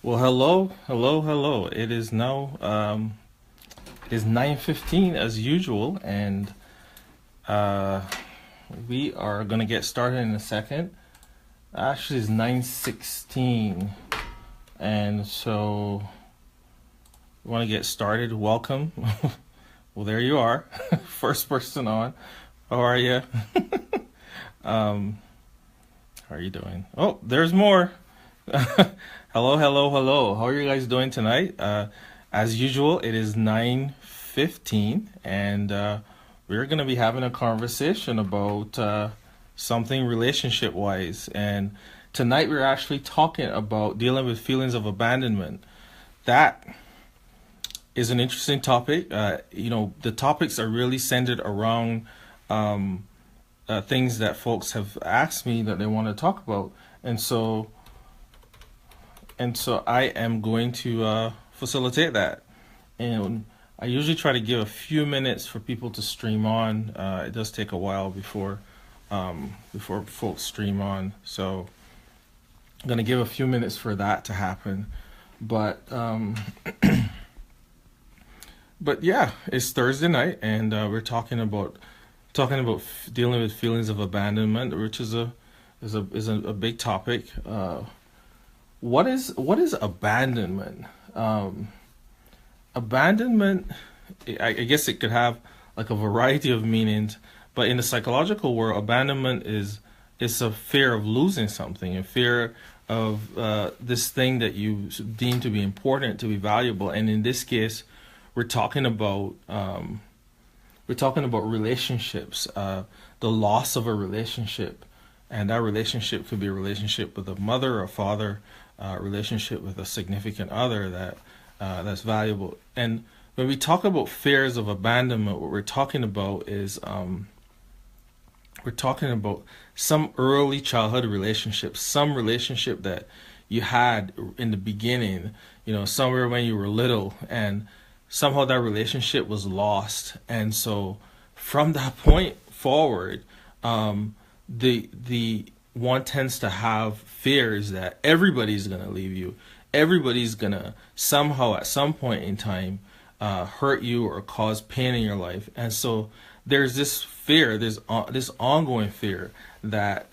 Well, hello, hello, hello. It is 9:15 as usual, and uh, we are gonna get started in a second. Actually, it's 9:16, and so we want to get started. Welcome. Well, there you are, first person on. How are you? Um, how are you doing? Oh, there's more. Hello, hello, hello. How are you guys doing tonight? As usual, it is 9:15, and we're going to be having a conversation about something relationship wise. And tonight, we're actually talking about dealing with feelings of abandonment. That is an interesting topic. The topics are really centered around um, things that folks have asked me that they want to talk about. And so I am going to facilitate that. And I usually try to give a few minutes for people to stream on. It does take a while before folks stream on, so I'm gonna give a few minutes for that to happen. But but yeah, it's Thursday night, and we're talking about dealing with feelings of abandonment, which is a big topic. What is abandonment? Um, Abandonment, I guess it could have like a variety of meanings, but in the psychological world, abandonment is a fear of losing something, a fear of this thing that you deem to be important, to be valuable, and in this case, we're talking about relationships, the loss of a relationship, and that relationship could be a relationship with a mother or a father, relationship with a significant other that's valuable. And when we talk about fears of abandonment, what we're talking about is we're talking about some early childhood relationship, some relationship that you had in the beginning, somewhere when you were little, and somehow that relationship was lost. And so from that point forward, the one tends to have fears that everybody's gonna leave you, everybody's gonna somehow at some point in time hurt you or cause pain in your life. And so there's this fear, there's this ongoing fear that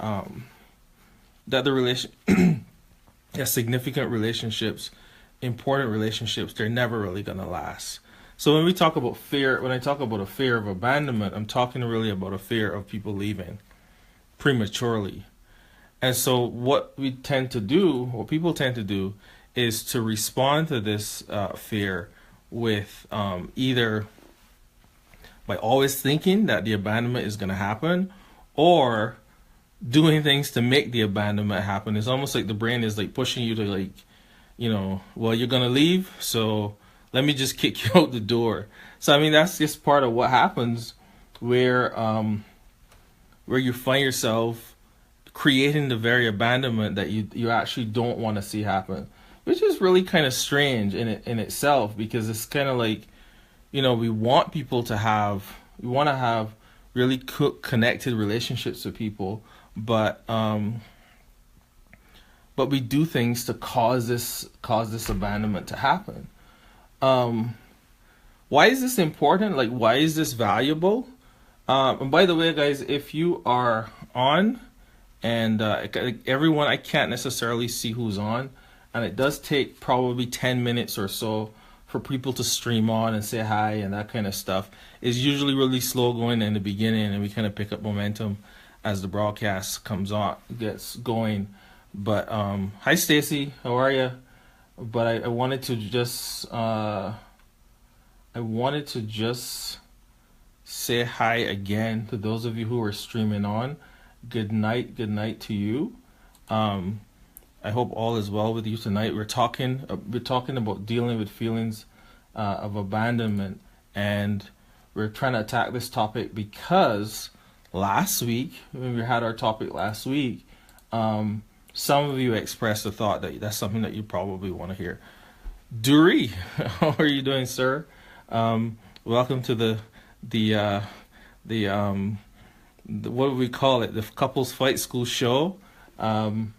that the relation that significant relationships, important relationships, they're never really gonna last. So when we talk about fear, when I talk about a fear of abandonment, I'm talking really about a fear of people leaving prematurely. And so what people tend to do, is to respond to this fear with either by always thinking that the abandonment is going to happen, or doing things to make the abandonment happen. It's almost like the brain is like pushing you to, like, well, you're going to leave, so let me just kick you out the door. So I mean, that's just part of what happens, where you find yourself creating the very abandonment that you actually don't want to see happen, which is really kind of strange in itself, because it's kind of like, we want we want to have really connected relationships with people, but we do things to cause this abandonment to happen. Um, why is this important? Like, why is this valuable? And by the way, guys, if you are on, and everyone, I can't necessarily see who's on, and it does take probably 10 minutes or so for people to stream on and say hi and that kind of stuff. It's usually really slow going in the beginning, and we kind of pick up momentum as the broadcast comes on, gets going. But hi, Stacy, how are you? But I wanted to just say hi again to those of you who are streaming on. Good night to you. Um, I hope all is well with you tonight. We're talking about dealing with feelings of abandonment, and we're trying to attack this topic because last week, when we had our topic last week, some of you expressed the thought that that's something that you probably want to hear. Duri, how are you doing, sir? Welcome to the uh, the what do we call it? The Couples Fight School show.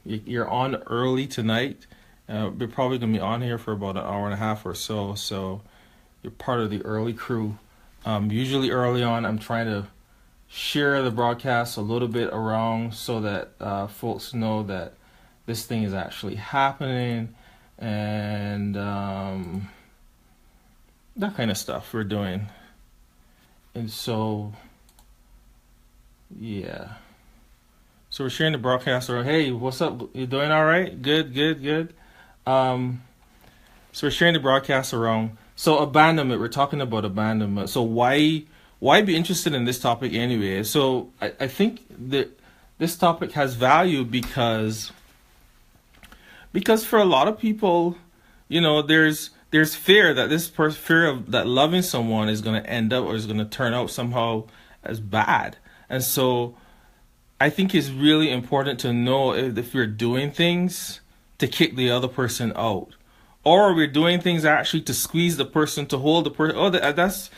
You're on early tonight, We're probably gonna be on here for about an hour and a half or so. So you're part of the early crew. Usually early on, I'm trying to share the broadcast a little bit around so that folks know that this thing is actually happening, and that kind of stuff we're doing. And so, yeah. So we're sharing the broadcast. Or hey, what's up? You doing all right? Good, good, good. Um, so we're sharing the broadcast around. So abandonment. We're talking about abandonment. So why be interested in this topic anyway? So I think that this topic has value because for a lot of people, there's fear that fear of that loving someone is going to end up or is going to turn out somehow as bad. And so I think it's really important to know if we're doing things to kick the other person out, or we're doing things actually to squeeze the person, to hold the person. Oh, that's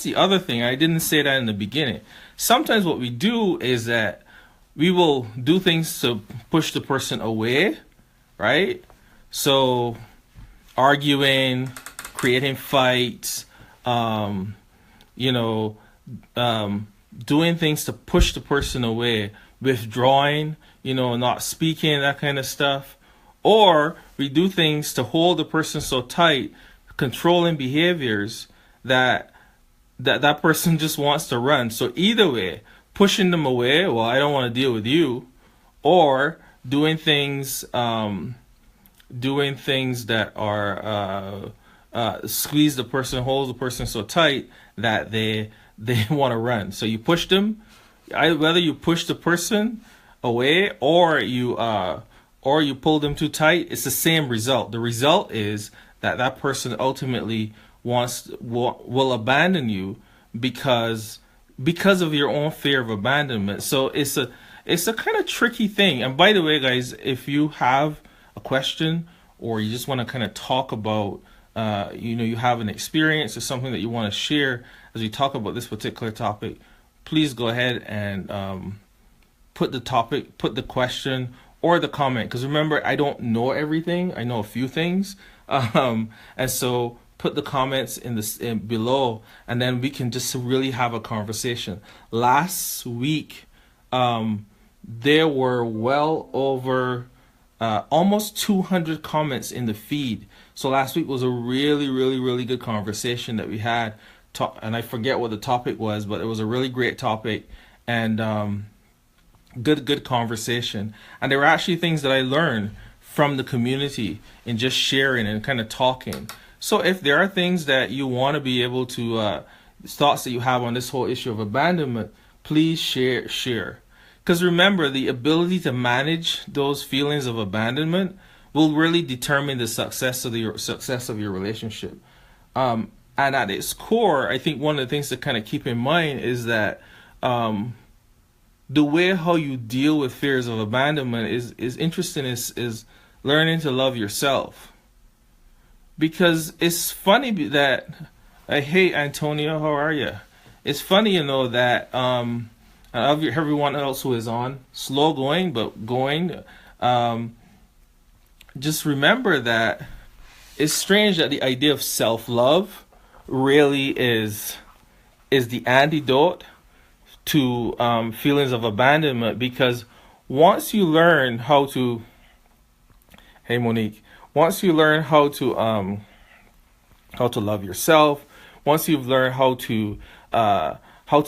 the other thing. I didn't say that in the beginning. Sometimes what we do is that we will do things to push the person away, right? So arguing, creating fights, you know, doing things to push the person away, withdrawing, not speaking, that kind of stuff. Or we do things to hold the person so tight, controlling behaviors that person just wants to run. So either way, pushing them away, well, I don't want to deal with you, or doing things that are squeeze the person, hold the person so tight that they want to run. So you push them, whether you push the person away or you pull them too tight, it's the same result. The result is that person ultimately will abandon you because of your own fear of abandonment. So it's a kind of tricky thing. And by the way, guys, if you have a question or you just want to kind of talk about you have an experience or something that you want to share as we talk about this particular topic, please go ahead and put the question or the comment. Because remember, I don't know everything. I know a few things. And so put the comments in below, and then we can just really have a conversation. Last week, there were well over almost 200 comments in the feed. So last week was a really, really, really good conversation that we had. And I forget what the topic was, but it was a really great topic and good conversation. And there were actually things that I learned from the community in just sharing and kind of talking. So if there are things that you want to be able to, thoughts that you have on this whole issue of abandonment, please share. Because remember, the ability to manage those feelings of abandonment will really determine the success of your relationship. And at its core, I think one of the things to kind of keep in mind is that the way how you deal with fears of abandonment is interesting. Is learning to love yourself. Because it's funny that, hey Antonio, how are you? It's funny, that everyone else who is on, slow going, but going. Just remember that it's strange that the idea of self-love really is the antidote to feelings of abandonment. Because once you learn how to, hey Monique, once you learn how to love yourself, once you've learned how to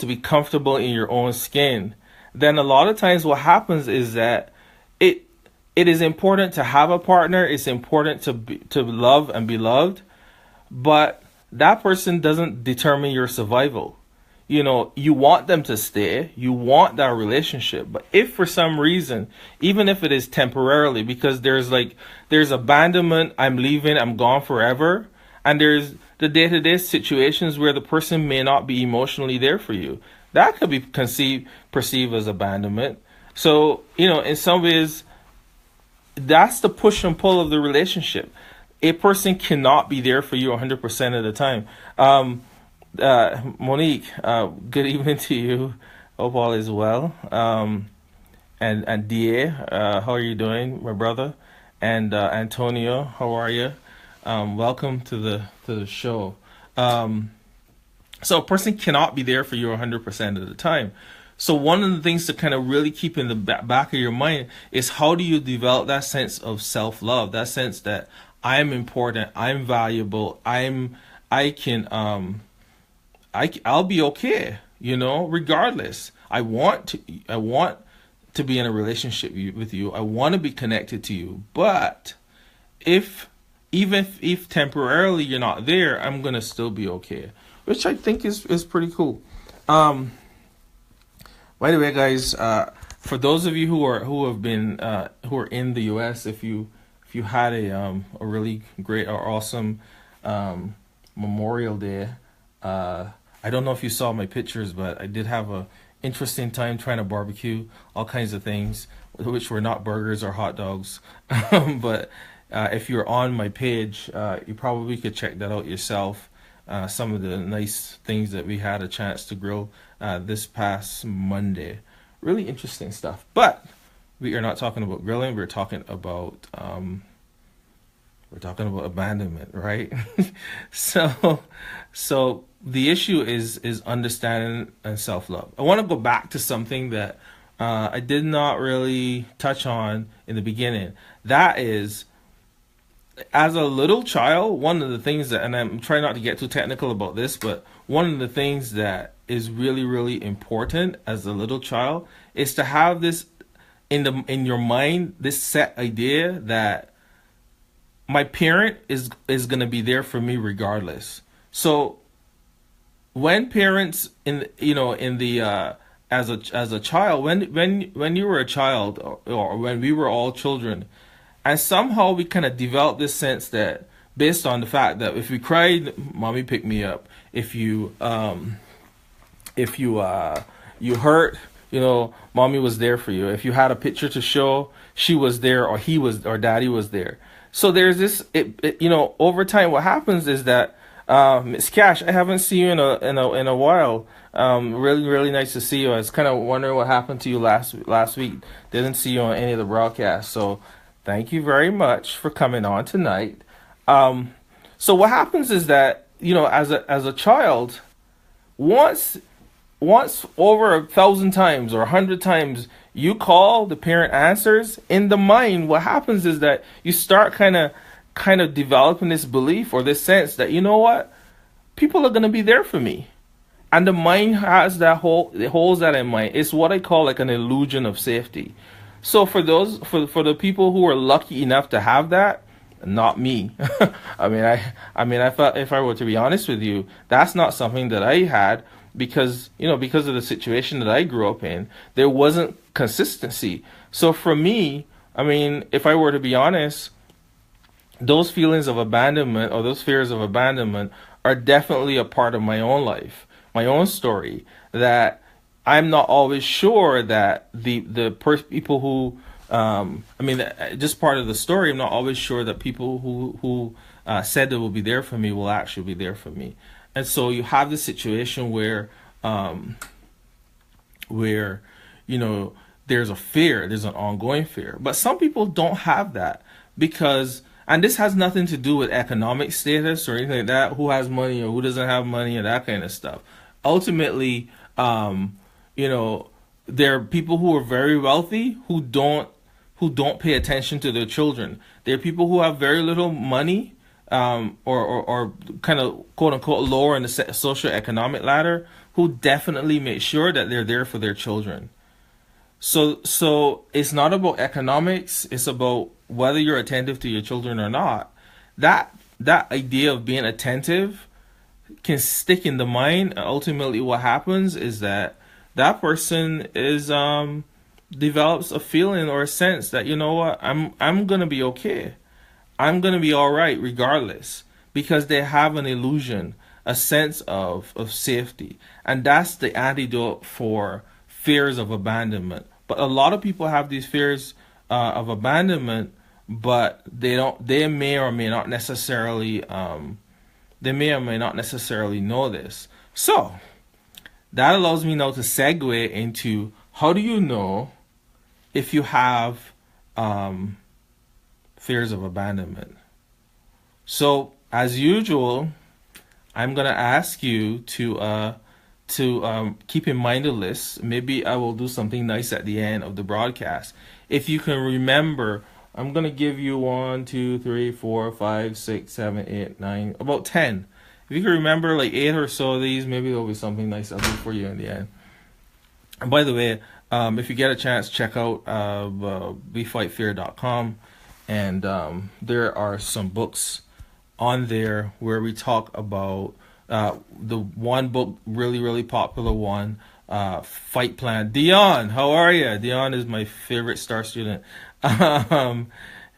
be comfortable in your own skin, then a lot of times what happens is that it is important to have a partner. It's important to love and be loved, but that person doesn't determine your survival. You want them to stay, you want that relationship, but if for some reason, even if it is temporarily, because there's abandonment, I'm leaving, I'm gone forever, and there's the day-to-day situations where the person may not be emotionally there for you, that could be perceived as abandonment. So, in some ways, that's the push and pull of the relationship. A person cannot be there for you 100% of the time. Monique, good evening to you. Hope all is well. And Da, how are you doing, my brother? and Antonio. How are you? Welcome to the show. Um, so a person cannot be there for you 100% of the time. So one of the things to kind of really keep in the back of your mind is how do you develop that sense of self-love, that sense that I'm important, I'm valuable, I can I'll be okay, regardless. I want to be in a relationship with you. I want to be connected to you. But if even if temporarily you're not there, I'm gonna still be okay, which I think is pretty cool. Um, by the way, guys, for those of you who are in the U.S., if you had a really great or awesome Memorial Day, I don't know if you saw my pictures, but I did have a interesting time trying to barbecue all kinds of things, which were not burgers or hot dogs. But if you're on my page, you probably could check that out yourself. Some of the nice things that we had a chance to grill this past Monday. Really interesting stuff. But we are not talking about grilling. We're talking about abandonment, right? so so the issue is understanding and self-love. I want to go back to something that I did not really touch on in the beginning. That is, as a little child, one of the things that, and I'm trying not to get too technical about this, but one of the things that is really, really important as a little child is to have this in your mind, this set idea that my parent is going to be there for me regardless. So when parents in the as a child, when you were a child, or when we were all children, and somehow we kind of developed this sense that, based on the fact that if we cried, mommy picked me up. If you hurt, mommy was there for you. If you had a picture to show, she was there, or he was, or daddy was there. So there's this, over time, what happens is that, Miss Cash, I haven't seen you in a while. Really, really nice to see you. I was kind of wondering what happened to you last week. Didn't see you on any of the broadcasts. So thank you very much for coming on tonight. So what happens is that, as a child, once over 1,000 times or 100 times you call, the parent answers. In the mind, what happens is that you start kind of developing this belief or this sense that, you know what, people are going to be there for me. And the mind has it holds that in mind. It's what I call like an illusion of safety. So for the people who are lucky enough to have that, not me. If I were to be honest with you, that's not something that I had, because of the situation that I grew up in. There wasn't consistency. So for me, if I were to be honest, those feelings of abandonment, or those fears of abandonment, are definitely a part of my own life, my own story, that I'm not always sure that people who just part of the story. I'm not always sure that people who said they will be there for me will actually be there for me. And so you have this situation where there's a fear, there's an ongoing fear. But some people don't have that, because, and this has nothing to do with economic status or anything like that, who has money or who doesn't have money and that kind of stuff. Ultimately, there are people who are very wealthy who don't pay attention to their children. There are people who have very little money, or kind of quote unquote lower in the social economic ladder, who definitely make sure that they're there for their children. So it's not about economics. It's about whether you're attentive to your children or not. That idea of being attentive can stick in the mind. Ultimately, what happens is that person is develops a feeling or a sense that, you know what, I'm gonna be okay. I'm gonna be all right regardless, because they have an illusion, a sense of safety, and that's the antidote for fears of abandonment. But a lot of people have these fears of abandonment, but they don't. They may or may not necessarily. They may or may not necessarily know this. So that allows me now to segue into, how do you know if you have fears of abandonment. So, as usual, I'm gonna ask you to keep in mind the list. Maybe I will do something nice at the end of the broadcast. If you can remember, I'm gonna give you 1, 2, 3, 4, 5, 6, 7, 8, 9, about 10. If you can remember like 8 or so of these, maybe there'll be something nice I'll do for you in the end. And by the way, if you get a chance, check out wefightfear.com, and there are some books on there where we talk about the one book, really, really popular one, Fight Plan. Dion, how are you? Dion is my favorite star student. How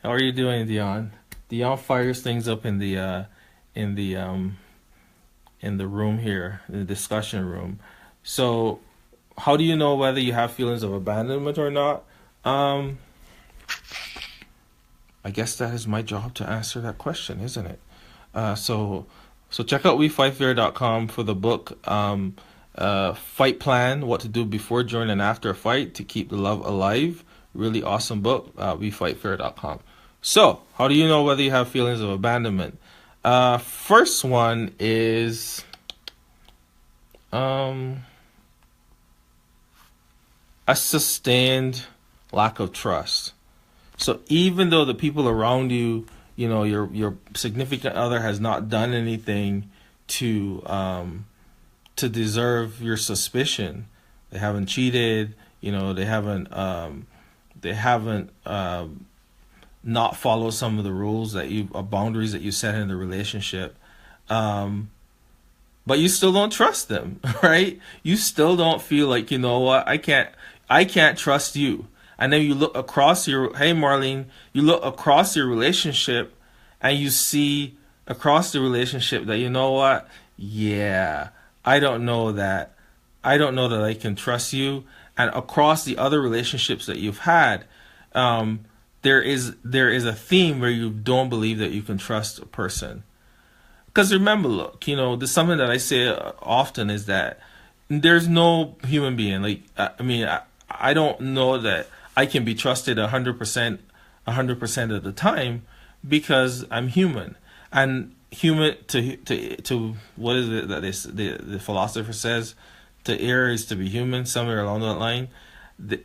are you doing, Dion? Dion fires things up in the room here, in the discussion room. So, how do you know whether you have feelings of abandonment or not? I guess that is my job to answer that question, isn't it? So check out wefightfear.com for the book, Fight Plan: What to Do Before, During, and After a Fight to Keep the Love Alive. Really awesome book, wefightfear.com. So, how do you know whether you have feelings of abandonment? First one is a sustained lack of trust. So even though the people around you, your significant other has not done anything to deserve your suspicion, they haven't cheated, they haven't not followed some of the rules boundaries that you set in the relationship, but you still don't trust them, right? You still don't feel like, what, I can't trust you. And then you look across hey Marlene, you look across your relationship and you see across the relationship that, what, yeah, I don't know that I can trust you. And across the other relationships that you've had, there is a theme where you don't believe that you can trust a person. Because remember, look, there's something that I say often is that there's no human being. Like, I don't know that I can be trusted 100% of the time, because I'm human. And human to what is it that the philosopher says? To err is to be human, somewhere along that line. There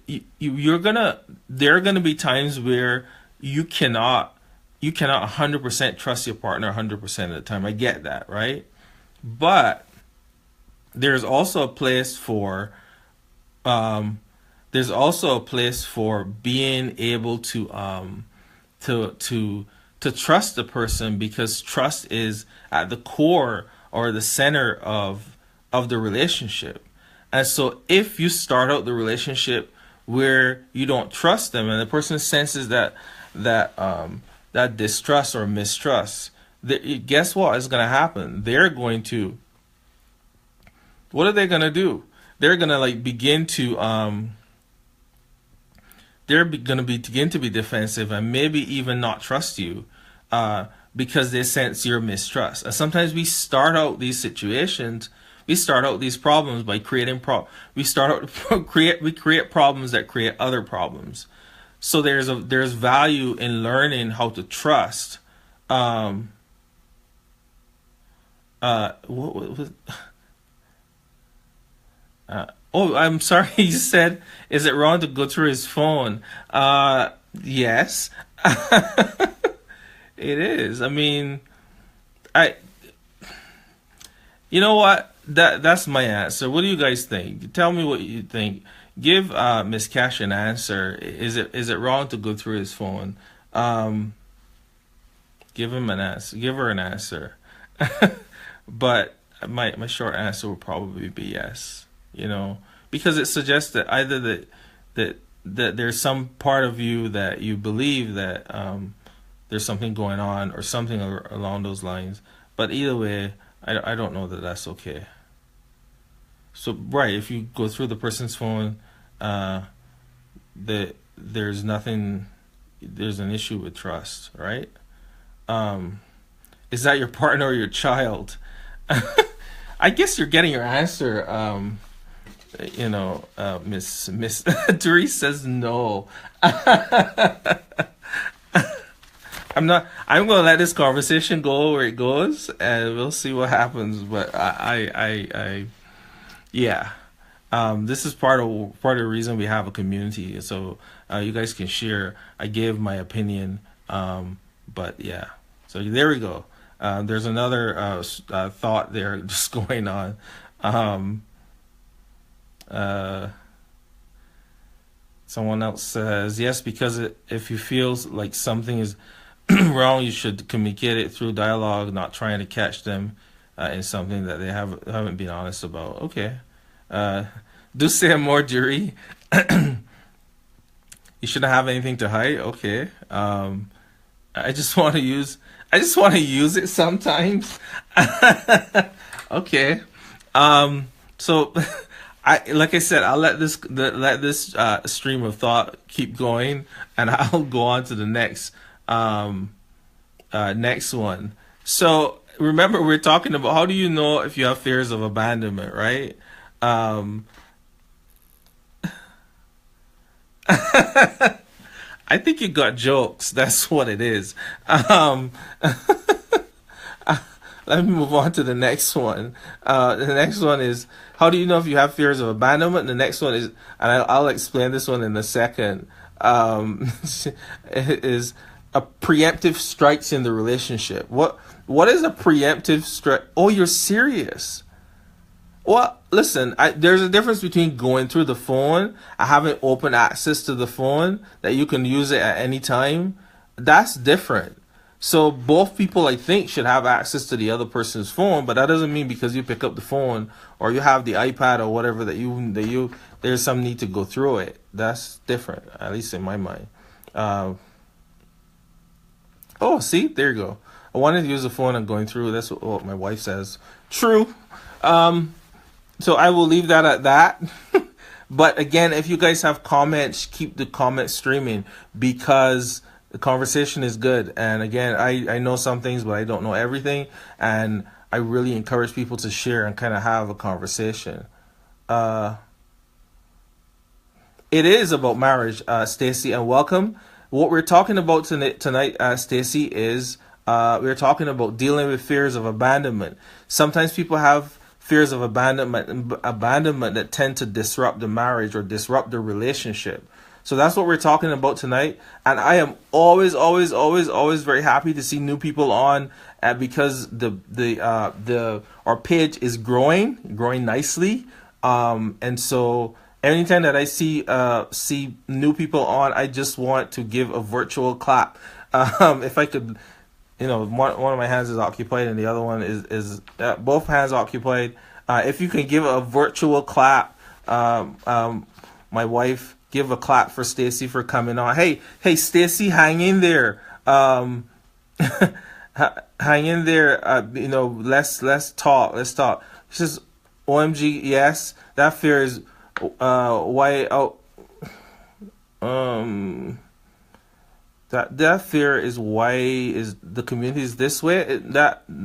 are gonna be times where you cannot 100% trust your partner 100% of the time. I get that, right? But there's also a place for being able to trust the person, because trust is at the core or the center of the relationship. And so if you start out the relationship where you don't trust them, and the person senses that distrust or mistrust, guess what is going to happen? What are they going to do? They're going to begin to begin to be defensive and maybe even not trust you, because they sense your mistrust. And sometimes we start out these situations, we start out these problems by creating we create problems that create other problems. So there's value in learning how to trust. What was? I'm sorry. You said, is it wrong to go through his phone? Yes, it is. You know what? That's my answer. What do you guys think? Tell me what you think. Give Miss Cash an answer. Is it wrong to go through his phone? Give him an answer. Give her an answer. But my short answer will probably be yes. Because it suggests that either that there's some part of you that you believe that there's something going on or something along those lines. But either way, I don't know that that's okay. So, right, if you go through the person's phone, there's an issue with trust, right? Is that your partner or your child? I guess you're getting your answer. Miss Therese says no. I'm gonna let this conversation go where it goes, and we'll see what happens. But yeah. This is part of the reason we have a community, so you guys can share. I gave my opinion, but yeah. So there we go. There's another thought there just going on. Um, uh, Someone else says yes, because if you feel like something is wrong, you should communicate it through dialogue, not trying to catch them in something that they haven't been honest about. Okay. Uh, do say more, jury. You shouldn't have anything to hide. Okay. I just want to use. I just want to use it sometimes. Okay. So, like I said, I'll let this stream of thought keep going, and I'll go on to the um, next one. So remember, we're talking about how do you know if you have fears of abandonment, right? Um, I think you got jokes. That's what it is. Um, Let me move on to the next one. The next one is how do you know if you have fears of abandonment? The next one is, and I'll explain this one in a second. Is a preemptive strikes in the relationship. What is a preemptive strike? Oh, you're serious. Well, listen, there's a difference between going through the phone and having open access to the phone that you can use it at any time. That's different. So both people, I think, should have access to the other person's phone, but that doesn't mean because you pick up the phone or you have the iPad or whatever that you there's some need to go through it. That's different, at least in my mind. Uh, oh, see, there you go. I wanted to use the phone and going through. That's what my wife says. True. Um, so I will leave that at that. But again, if you guys have comments, keep the comments streaming because the conversation is good. And again, I know some things, but I don't know everything. And I really encourage people to share and kind of have a conversation. Uh, it is about marriage, Stacy, and welcome. What we're talking about tonight, Stacy, is we're talking about dealing with fears of abandonment. Sometimes people have fears of abandonment that tend to disrupt the marriage or disrupt the relationship. So that's what we're talking about tonight. And I am always, always, always, always very happy to see new people on because the our page is growing nicely. And so anytime that I see new people on, I just want to give a virtual clap. If I could, one of my hands is occupied and the other one is both hands occupied. If you can give a virtual clap, my wife. Give a clap for Stacy for coming on. Hey, Stacy, hang in there. Hang in there. Let's talk. Let's talk. She says, "OMG, yes, that fear is why out. That fear is why is the community is this way.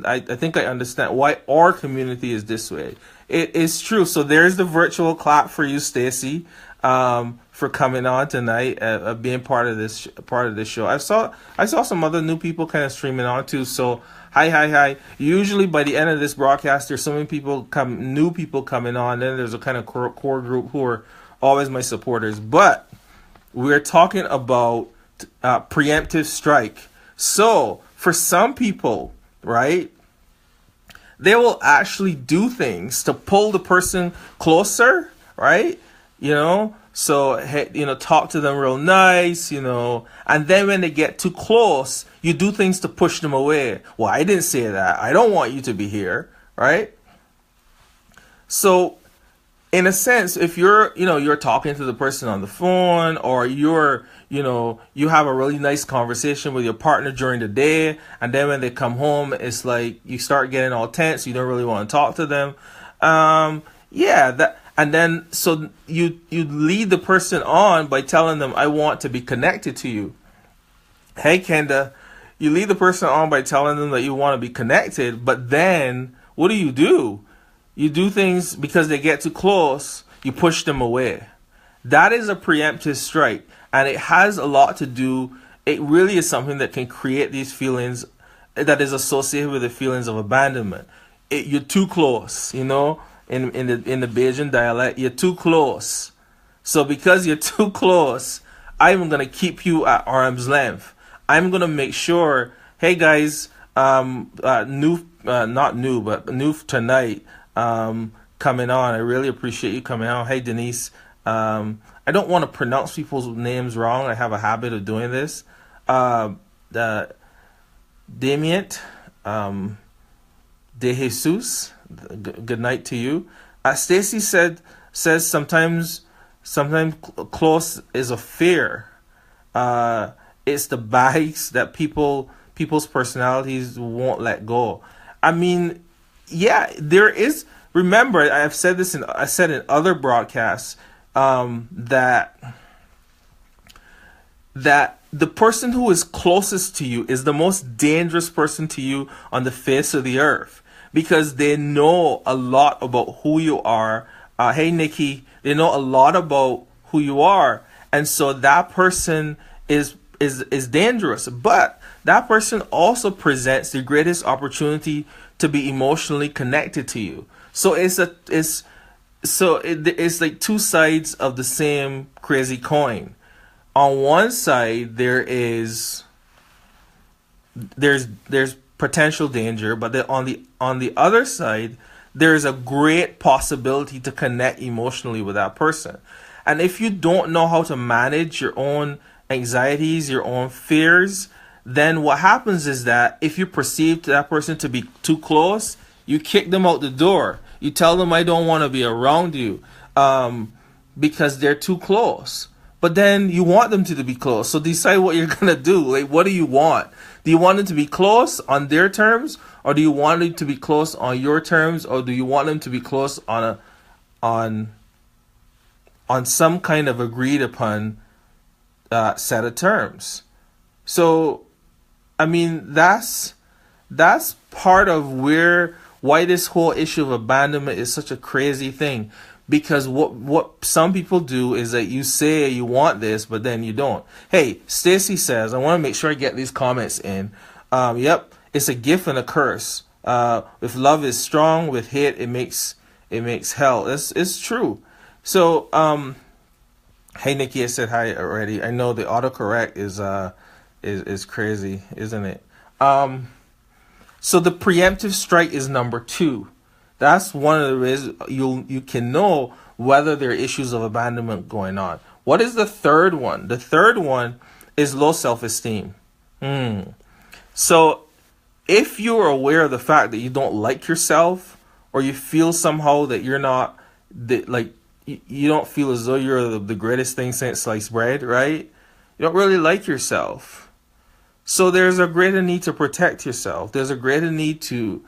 I think I understand why our community is this way. It is true. So there's the virtual clap for you, Stacy. For coming on tonight, being part of this show. I saw some other new people kind of streaming on too. So hi. Usually by the end of this broadcast, there's so many new people coming on. Then there's a kind of core group who are always my supporters. But we're talking about preemptive strike. So for some people, right, they will actually do things to pull the person closer, right? So, talk to them real nice, and then when they get too close, you do things to push them away. Well, I didn't say that. I don't want you to be here, right? So, in a sense, if you're talking to the person on the phone or you have a really nice conversation with your partner during the day, and then when they come home, it's like you start getting all tense. You don't really want to talk to them. And then, so you lead the person on by telling them, I want to be connected to you. Hey, Kenda, you lead the person on by telling them that you want to be connected, but then what do? You do things because they get too close, you push them away. That is a preemptive strike, and it has a lot to do, it really is something that can create these feelings that is associated with the feelings of abandonment. You're too close, in the Bajan dialect, you're too close. So because you're too close, I'm gonna keep you at arm's length. I'm gonna make sure, hey guys, not new, but new tonight, coming on. I really appreciate you coming on. Hey Denise, I don't want to pronounce people's names wrong. I have a habit of doing this. The Damient, De Jesus, good night to you. Stacy says sometimes close is a fear. It's the bags that people's personalities won't let go. I mean, yeah, there is. Remember, I said in other broadcasts, that the person who is closest to you is the most dangerous person to you on the face of the earth, because they know a lot about who you are. Hey Nikki, they know a lot about who you are, and so that person is dangerous. But that person also presents the greatest opportunity to be emotionally connected to you. So it's like two sides of the same crazy coin. On one side there's potential danger, but then on the other side there's a great possibility to connect emotionally with that person. And if you don't know how to manage your own anxieties, your own fears, then what happens is that if you perceive that person to be too close, you kick them out the door. You tell them, I don't want to be around you, because they're too close. But then you want them to be close. So decide what you're going to do. Like, what do you want? Do you want them to be close on their terms? Or do you want them to be close on your terms? Or do you want them to be close on some kind of agreed upon set of terms? So, I mean, that's part of why this whole issue of abandonment is such a crazy thing. Because what some people do is that you say you want this, but then you don't. Hey, Stacy says, I want to make sure I get these comments in. Yep, it's a gift and a curse. If love is strong, with hate it makes hell. It's true. So, hey Nikki, I said hi already. I know the autocorrect is crazy, isn't it? So the preemptive strike is number 2. That's one of the ways you can know whether there are issues of abandonment going on. What is the third one? The third one is low self-esteem. So if you are aware of the fact that you don't like yourself, or you feel somehow that you're not, you don't feel as though you're the greatest thing since sliced bread, right? You don't really like yourself. So there's a greater need to protect yourself. There's a greater need to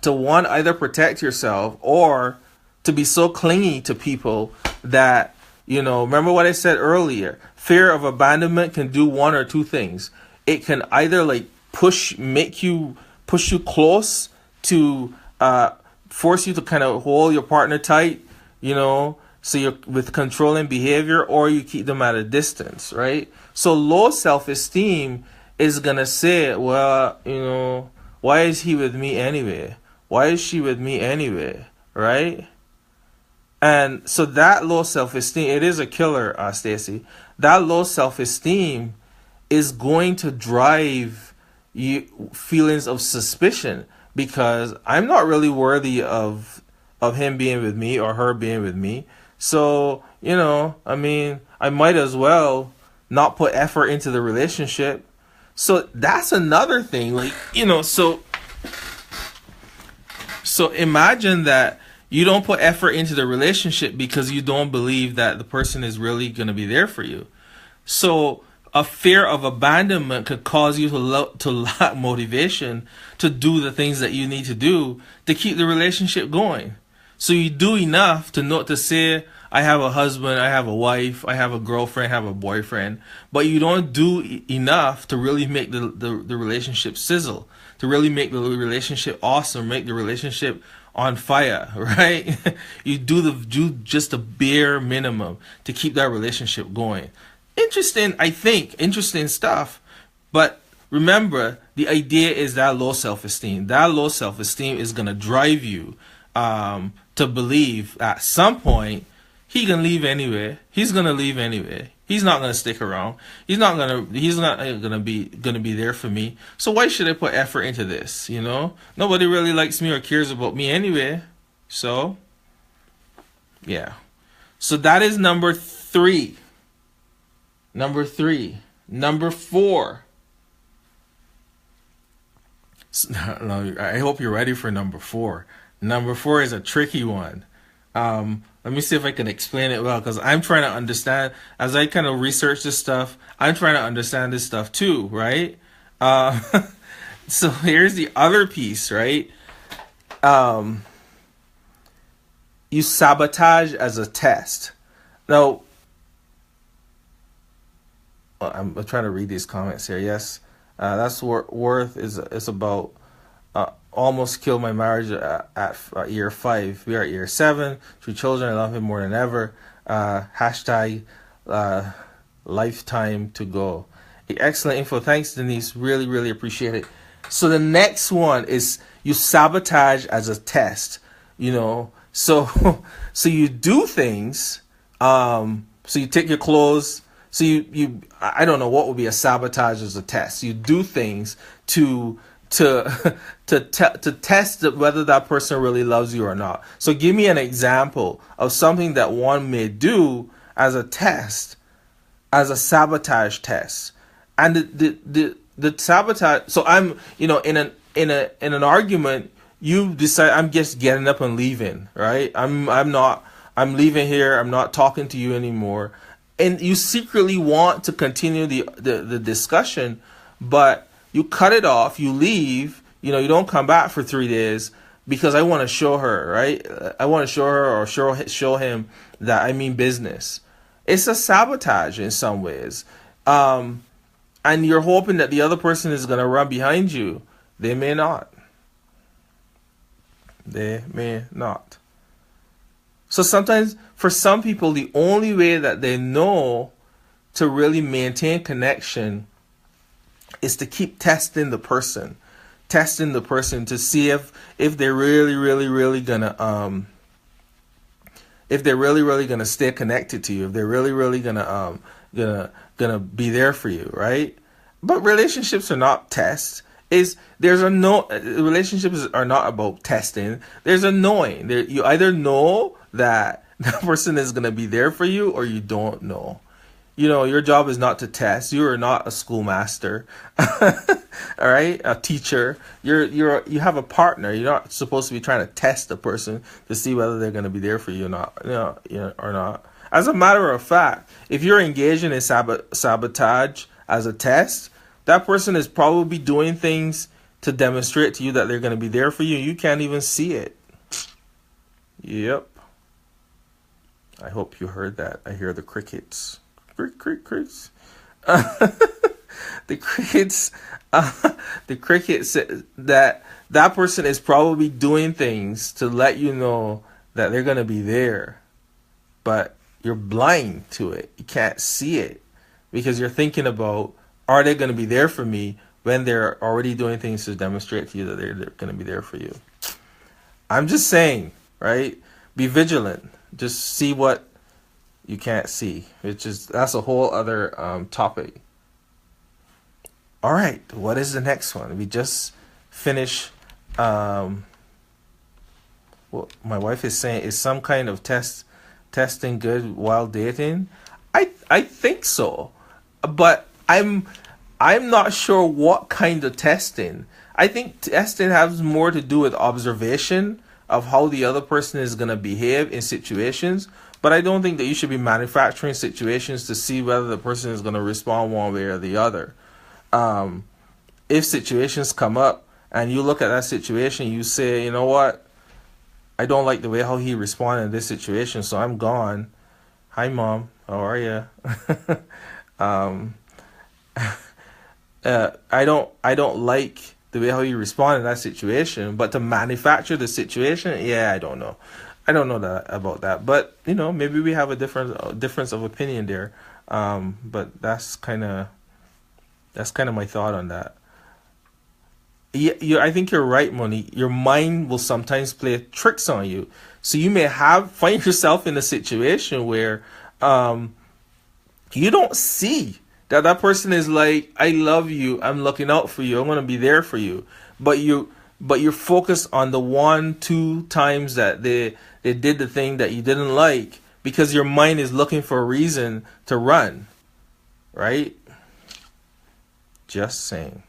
one, either protect yourself or to be so clingy to people that, remember what I said earlier, fear of abandonment can do one or two things. It can either push you close to force you to kind of hold your partner tight, so you're with controlling behavior, or you keep them at a distance, right? So low self-esteem is going to say, well, why is he with me anyway? Why is she with me anyway? Right? And so that low self-esteem, it is a killer, Stacy. That low self-esteem is going to drive you feelings of suspicion, because I'm not really worthy of him being with me or her being with me. So, I might as well not put effort into the relationship. So that's another thing. So imagine that you don't put effort into the relationship because you don't believe that the person is really going to be there for you. So a fear of abandonment could cause you to lack motivation to do the things that you need to do to keep the relationship going. So you do enough to say, I have a husband, I have a wife, I have a girlfriend, I have a boyfriend, but you don't do enough to really make the relationship sizzle, to really make the relationship awesome, make the relationship on fire, right? You do just the bare minimum to keep that relationship going. interesting, I think, interesting stuff. But remember, the idea is that low self esteem. That low self esteem is going to drive you to believe at some point he can leave anyway. He's going to leave anyway. He's not going to stick around. He's not going to. He's not going to be there for me. So why should I put effort into this? You know, nobody really likes me or cares about me anyway. So, yeah. So that is number 3. Number 3. Number 4. I hope you're ready for number 4. Number 4 is a tricky one. Let me see if I can explain it well, because I'm trying to understand. As I kind of research this stuff, I'm trying to understand this stuff too, right? So here's the other piece, right? You sabotage as a test. Now, I'm trying to read these comments here. Yes, that's worth is about almost killed my marriage at year 5. We are at year 7. 2 children. I love him more than ever. Hashtag lifetime to go. Excellent info. Thanks, Denise. Really, really appreciate it. So the next one is you sabotage as a test. You know, so you do things. So you take your clothes. So you I don't know what would be a sabotage as a test. You do things to test whether that person really loves you or not. So give me an example of something that one may do as a test, as a sabotage test. And the sabotage. So I'm, in an argument, you decide I'm just getting up and leaving, right? I'm leaving here. I'm not talking to you anymore. And you secretly want to continue the discussion, but you cut it off, you leave, you don't come back for 3 days because I want to show her, right? I want to show her or show him that I mean business. It's a sabotage in some ways. And you're hoping that the other person is going to run behind you. They may not. They may not. So sometimes for some people, the only way that they know to really maintain connection is to keep testing the person to see if they're really gonna stay connected to you, if they're really gonna be there for you, right? But relationships are not tests. Relationships are not about testing. There's a knowing. You either know that that person is gonna be there for you, or you don't know. Your job is not to test. You are not a schoolmaster, all right? A teacher. You have a partner. You're not supposed to be trying to test a person to see whether they're going to be there for you or not. Or not. As a matter of fact, if you're engaging in sabotage as a test, that person is probably doing things to demonstrate to you that they're going to be there for you. You can't even see it. Yep. I hope you heard that. I hear the crickets. Crickets. The crickets that person is probably doing things to let you know that they're going to be there, but you're blind to it. You can't see it because you're thinking about, are they going to be there for me, when they're already doing things to demonstrate to you that they're going to be there for you. I'm just saying, right? Be vigilant. Just see what you can't see. That's a whole other topic. All right, what is the next one? We just finished. What my wife is saying is some kind of testing good while dating. I think so, but I'm not sure what kind of testing. I think testing has more to do with observation of how the other person is going to behave in situations. But I don't think that you should be manufacturing situations to see whether the person is going to respond one way or the other. If situations come up and you look at that situation, you say, you know what? I don't like the way how he responded in this situation, so I'm gone. Hi, Mom. How are you? I don't like the way how you respond in that situation, but to manufacture the situation, yeah, I don't know that about that, but maybe we have a difference of opinion there. But that's kind of my thought on that. Yeah, I think you're right, Moni. Your mind will sometimes play tricks on you. So you may find yourself in a situation where um, you don't see that person is like, I love you, I'm looking out for you, I'm gonna be there for you. But you're focused on the one, two times that they did the thing that you didn't like because your mind is looking for a reason to run, right? Just saying.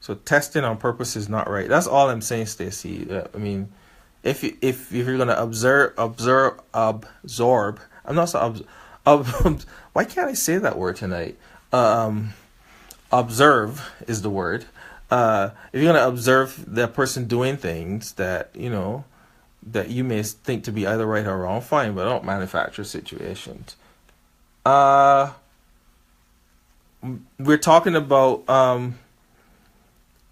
So testing on purpose is not right. That's all I'm saying, Stacy. I mean, if you're gonna absorb. I'm not so why can't I say that word tonight? Um, Observe is the word. If you're gonna observe that person doing things that that you may think to be either right or wrong, fine, but don't manufacture situations. Uh, we're talking about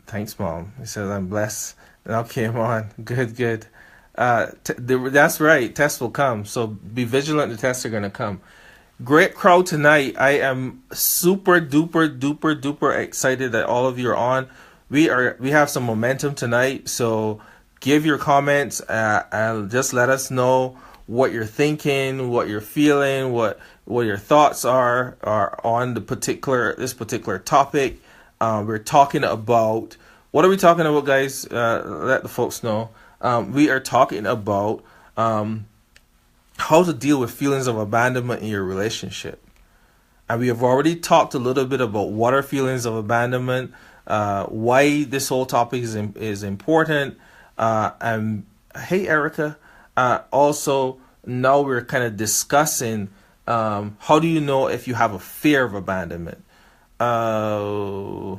Thanks, Mom. He says, I'm blessed. Okay, I'm on. Good, good. That's right. Tests will come. So be vigilant. The tests are going to come. Great crowd tonight. I am super duper duper duper excited that all of you are on. We have some momentum tonight. So give your comments and just let us know what you're thinking, what you're feeling, what your thoughts are on this particular topic. We're talking about, what are we talking about, guys? Let the folks know. We are talking about how to deal with feelings of abandonment in your relationship. And we have already talked a little bit about what are feelings of abandonment, why this whole topic is important. And hey, Erica. Also, now we're kind of discussing how do you know if you have a fear of abandonment? Uh,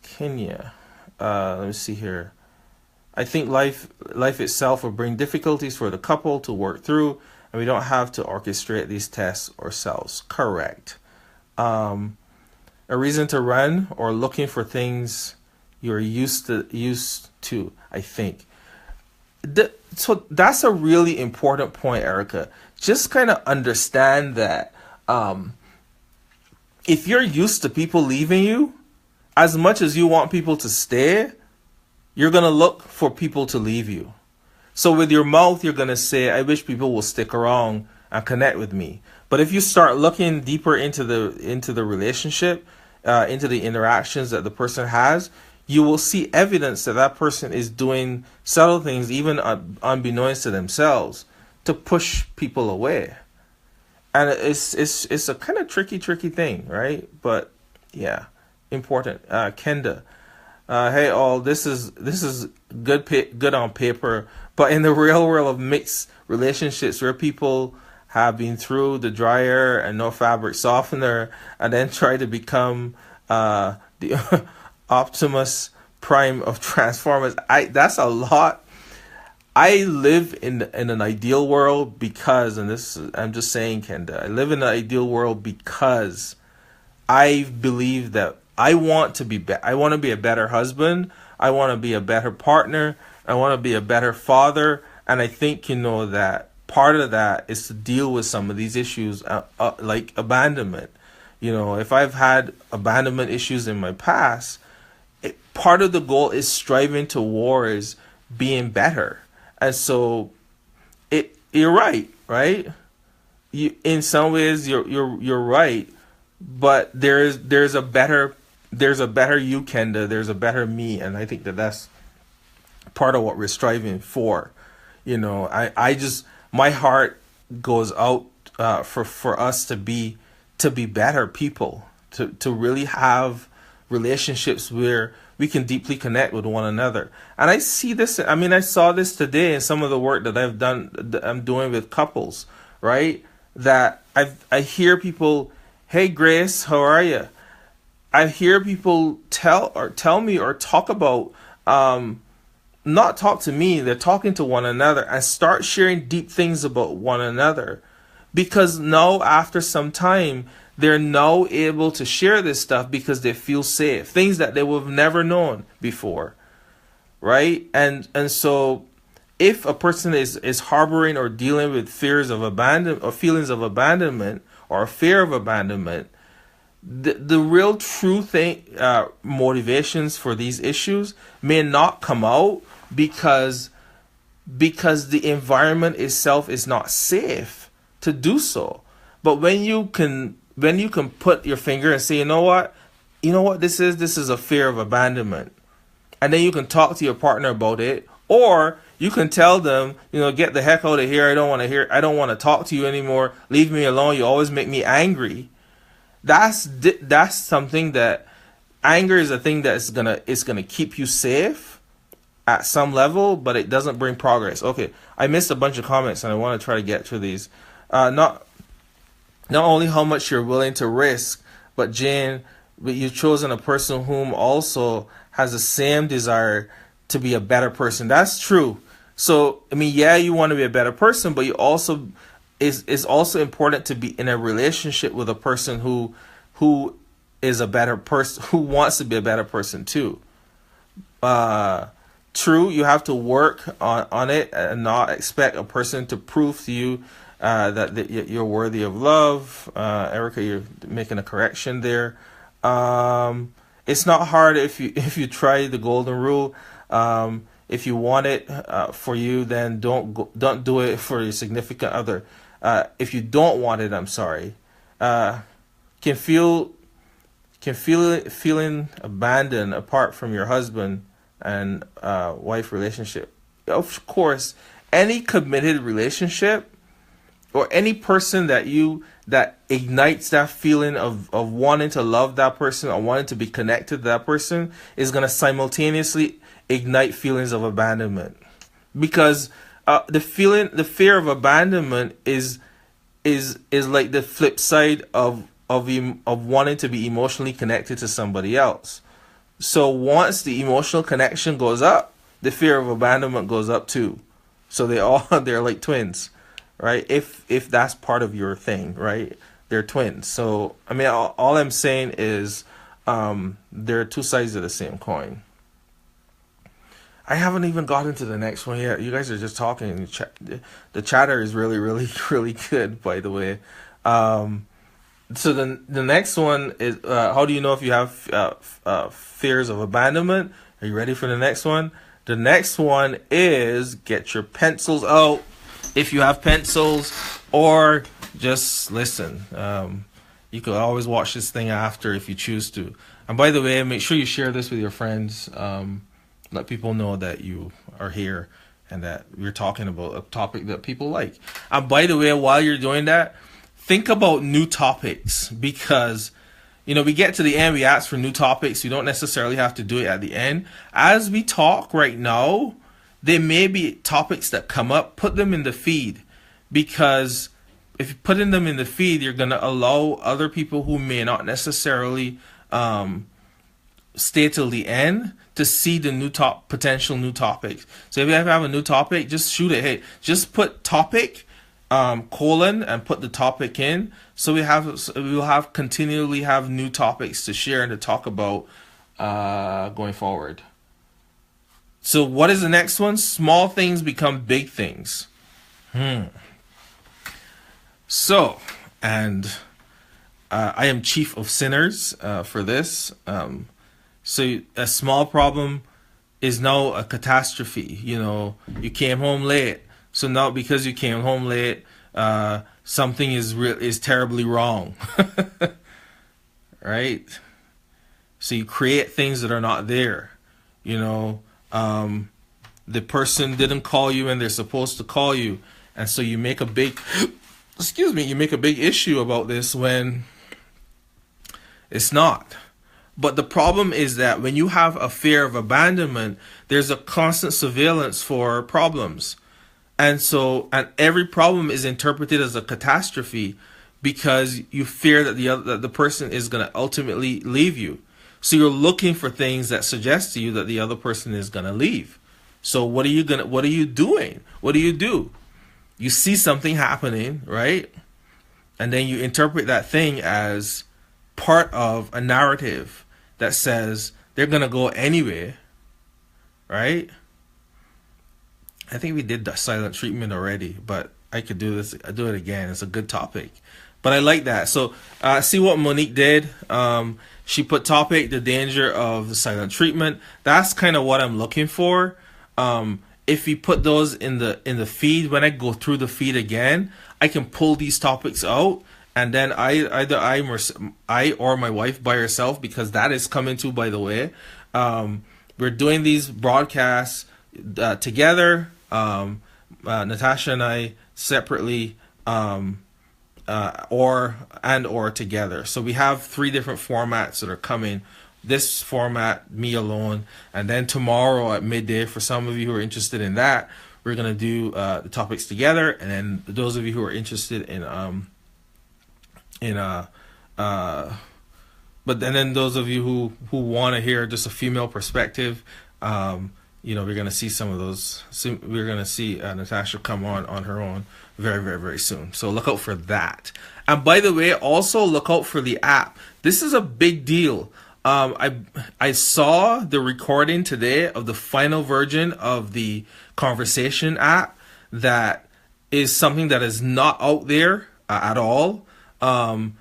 Kenya. Let me see here. I think life itself will bring difficulties for the couple to work through, and we don't have to orchestrate these tests ourselves. Correct. Um, a reason to run or looking for things you're used to. I think. So that's a really important point, Erica. Just kind of understand that. If you're used to people leaving you, as much as you want people to stay, you're going to look for people to leave you. So with your mouth, you're going to say, I wish people will stick around and connect with me. But if you start looking deeper into the relationship, into the interactions that the person has, you will see evidence that that person is doing subtle things, even unbeknownst to themselves, to push people away. And it's a kind of tricky thing, right? But yeah, important. Kenda, hey all, this is good on paper, but in the real world of mixed relationships where people have been through the dryer and no fabric softener, and then try to become the Optimus Prime of Transformers, that's a lot. I live in an ideal world because, and I'm just saying, Kenda, I live in an ideal world because I believe that I want to I want to be a better husband. I want to be a better partner. I want to be a better father. And I think, that part of that is to deal with some of these issues, like abandonment. If I've had abandonment issues in my past, part of the goal is striving towards being better. And so you're right, right? In some ways you're right, but there's a better you, Kenda. There's a better me, and I think that's part of what we're striving for. I just, my heart goes out for us to be better people, to really have relationships where we can deeply connect with one another. And I see this, I saw this today in some of the work that I'm doing with couples, right? That I hear people, hey Grace, how are you? I hear people tell me or talk about, not talk to me, they're talking to one another and start sharing deep things about one another. Because now, after some time, they're now able to share this stuff because they feel safe. Things that they would have never known before. Right? And so if a person is harboring or dealing with fears of abandon or feelings of abandonment or a fear of abandonment, the real true thing, motivations for these issues may not come out because the environment itself is not safe to do so. But when you can put your finger and say, you know what this is a fear of abandonment, and then you can talk to your partner about it, or you can tell them, get the heck out of here. I don't want to talk to you anymore. Leave me alone. You always make me angry. That's something that anger is a thing that's gonna keep you safe at some level, but it doesn't bring progress. Okay, I missed a bunch of comments and I want to try to get through these. Not only how much you're willing to risk, but Jane, you've chosen a person whom also has the same desire to be a better person. That's true. So, I mean, yeah, you want to be a better person, but you also it's also important to be in a relationship with a person who is a better person, who wants to be a better person too. True, you have to work on it and not expect a person to prove to you that you're worthy of love. Erica, you're making a correction there. It's not hard if you try the golden rule. If you want it for you, then don't do it for your significant other. If you don't want it, I'm sorry. Can feeling abandoned apart from your husband and wife relationship. Of course, any committed relationship or any person that ignites that feeling of wanting to love that person or wanting to be connected to that person is going to simultaneously ignite feelings of abandonment, because the fear of abandonment is like the flip side of wanting to be emotionally connected to somebody else. So once the emotional connection goes up, the fear of abandonment goes up too. So they're like twins, right? If that's part of your thing, right? They're twins. So I mean, all I'm saying is there are two sides of the same coin. I haven't even gotten to the next one yet. You guys are just talking. The chatter is really, really, really good, by the way. So the next one is how do you know if you have fears of abandonment? Are you ready for the next one? The next one is get your pencils out if you have pencils, or just listen. You could always watch this thing after if you choose to. And by the way, make sure you share this with your friends. Let people know that you are here and that we're talking about a topic that people like. And by the way, while you're doing that, think about new topics, because we get to the end, we ask for new topics. You don't necessarily have to do it at the end. As we talk right now, there may be topics that come up. Put them in the feed, because if you're putting them in the feed, you're going to allow other people who may not necessarily stay till the end to see the potential new topics. So if you have a new topic, just shoot it. Hey, just put topic colon and put the topic in, so we'll continually have new topics to share and to talk about going forward. So what is the next one? Small things become big things. So, and I am chief of sinners for this. So a small problem is now a catastrophe. You came home late. So now because you came home late, something is terribly wrong. Right? So you create things that are not there. The person didn't call you and they're supposed to call you. And so you make a big issue about this when it's not. But the problem is that when you have a fear of abandonment, there's a constant surveillance for problems. And every problem is interpreted as a catastrophe because you fear that the person is going to ultimately leave you. So you're looking for things that suggest to you that the other person is going to leave. So what are you doing? What do? You see something happening, right? And then you interpret that thing as part of a narrative that says they're going to go anyway, right? I think we did the silent treatment already, but I could do this. I do it again. It's a good topic, but I like that. So see what Monique did. She put topic the danger of the silent treatment. That's kind of what I'm looking for. If you put those in the feed, when I go through the feed again, I can pull these topics out, and then I or my wife by herself, because that is coming too. By the way, we're doing these broadcasts together. Natasha and I separately, or together. So we have 3 different formats that are coming. This format, me alone, and then tomorrow at midday, for some of you who are interested in that, we're gonna do the topics together. And then those of you who are interested but then those of you who want to hear just a female perspective, we're gonna see some of those. We're gonna see Natasha come on her own very, very, very soon. So look out for that. And by the way, also look out for the app. This is a big deal. I saw the recording today of the final version of the conversation app. That is something that is not out there at all. I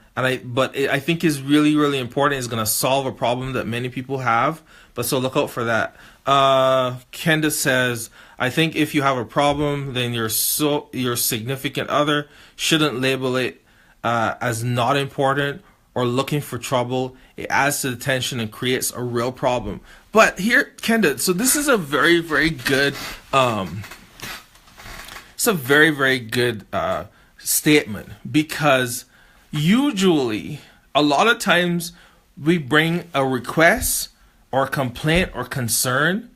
think is really, really important. It's going to solve a problem that many people have. But so look out for that. Kenda says, I think if you have a problem, then your significant other shouldn't label it as not important or looking for trouble. It adds to the tension and creates a real problem. But here, Kenda, so this is a very, very good statement, because usually a lot of times we bring a request or complaint or concern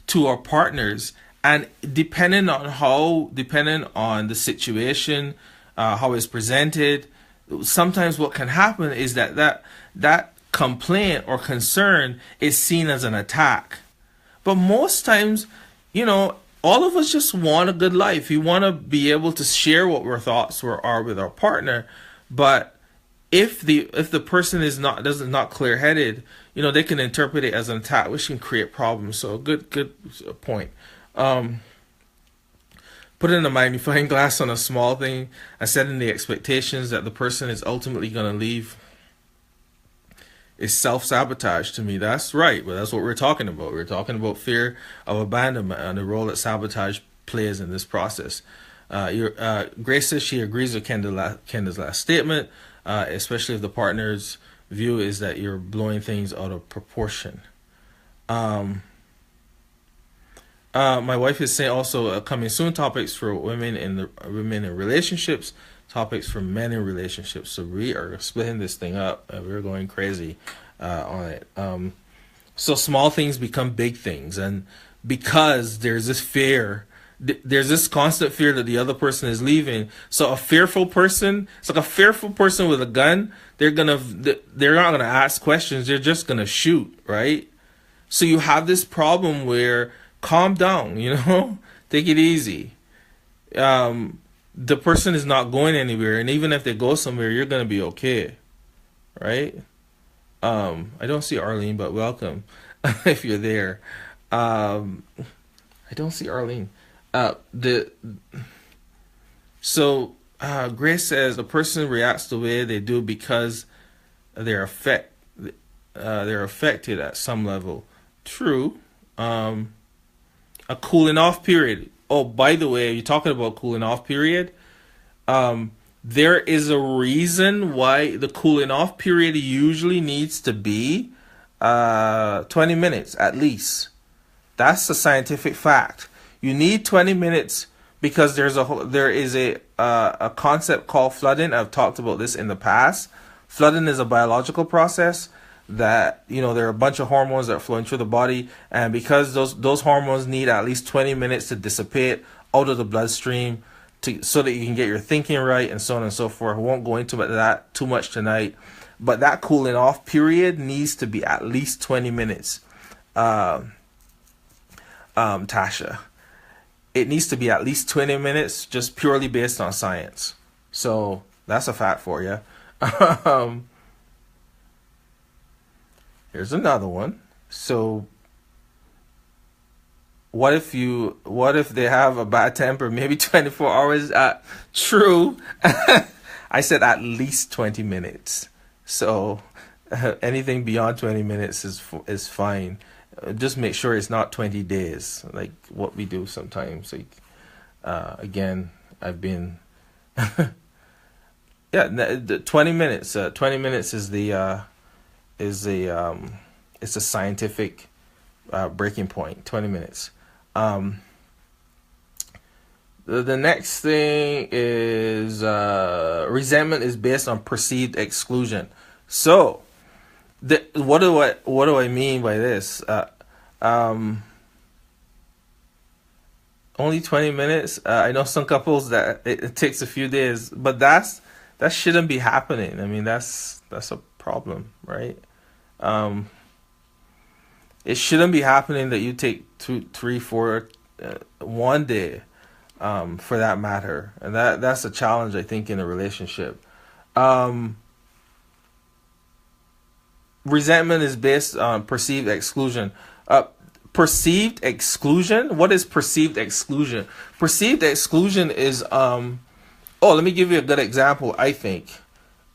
to our partners, and depending on the situation, how it's presented, sometimes what can happen is that complaint or concern is seen as an attack. But most times, all of us just want a good life. We want to be able to share what our thoughts are with our partner. But if the person is not clear headed, they can interpret it as an attack, which can create problems. So good point. Putting a magnifying glass on a small thing and setting the expectations that the person is ultimately going to leave is self-sabotage to me. That's right, but that's what we're talking about. We're talking about fear of abandonment and the role that sabotage plays in this process. Grace says she agrees with Kenda's last statement, especially if the partner's view is that you're blowing things out of proportion. My wife is saying also coming soon topics for women in relationships, topics for men in relationships. So we are splitting this thing up and we're going crazy on it. So small things become big things, and because there's this fear, there's this constant fear that the other person is leaving. So a fearful person, it's like a fearful person with a gun. They're not gonna ask questions. They're just gonna shoot, right? So you have this problem where, calm down, take it easy. The person is not going anywhere, and even if they go somewhere, you're gonna be okay, right? I don't see Arlene, but welcome if you're there. I don't see Arlene. Grace says a person reacts the way they do because they're affected at some level. True. A cooling off period. Oh, by the way, you're talking about cooling off period. There is a reason why the cooling off period usually needs to be 20 minutes at least. That's a scientific fact. You need 20 minutes because there is a concept called flooding. I've talked about this in the past. Flooding is a biological process that, there are a bunch of hormones that are flowing through the body, and because those hormones need at least 20 minutes to dissipate out of the bloodstream so that you can get your thinking right, and so on and so forth. I won't go into that too much tonight, but that cooling off period needs to be at least 20 minutes. Tasha, it needs to be at least 20 minutes, just purely based on science. So that's a fact for you. Here's another one. So what if they have a bad temper? Maybe 24 hours. True. I said at least 20 minutes. So anything beyond 20 minutes is fine. Just make sure it's not 20 days, like what we do sometimes. Like again, I've been yeah, the 20 minutes. 20 minutes is the it's a scientific breaking point. 20 minutes. Um, the next thing is resentment is based on perceived exclusion. So, what do I mean by this? Um, Only 20 minutes. I know some couples that it takes a few days, but that shouldn't be happening. I mean, that's a problem, right? Um, it shouldn't be happening that you take two, three, four, one day, for that matter, and that's a challenge I think in a relationship. Um, Resentment is based on perceived exclusion. Uh, Perceived exclusion. What is perceived exclusion? Perceived exclusion is Oh, let me give you a good example. I think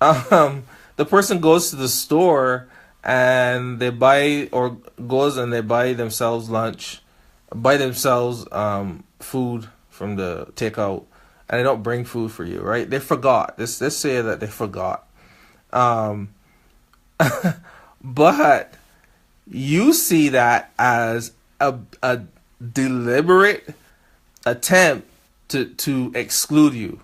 the person goes to the store and they buy or goes and they buy themselves lunch, buy themselves food from the takeout, and they don't bring food for you, right? They forgot. Let's say that they forgot. Um, but you see that as a deliberate attempt to exclude you.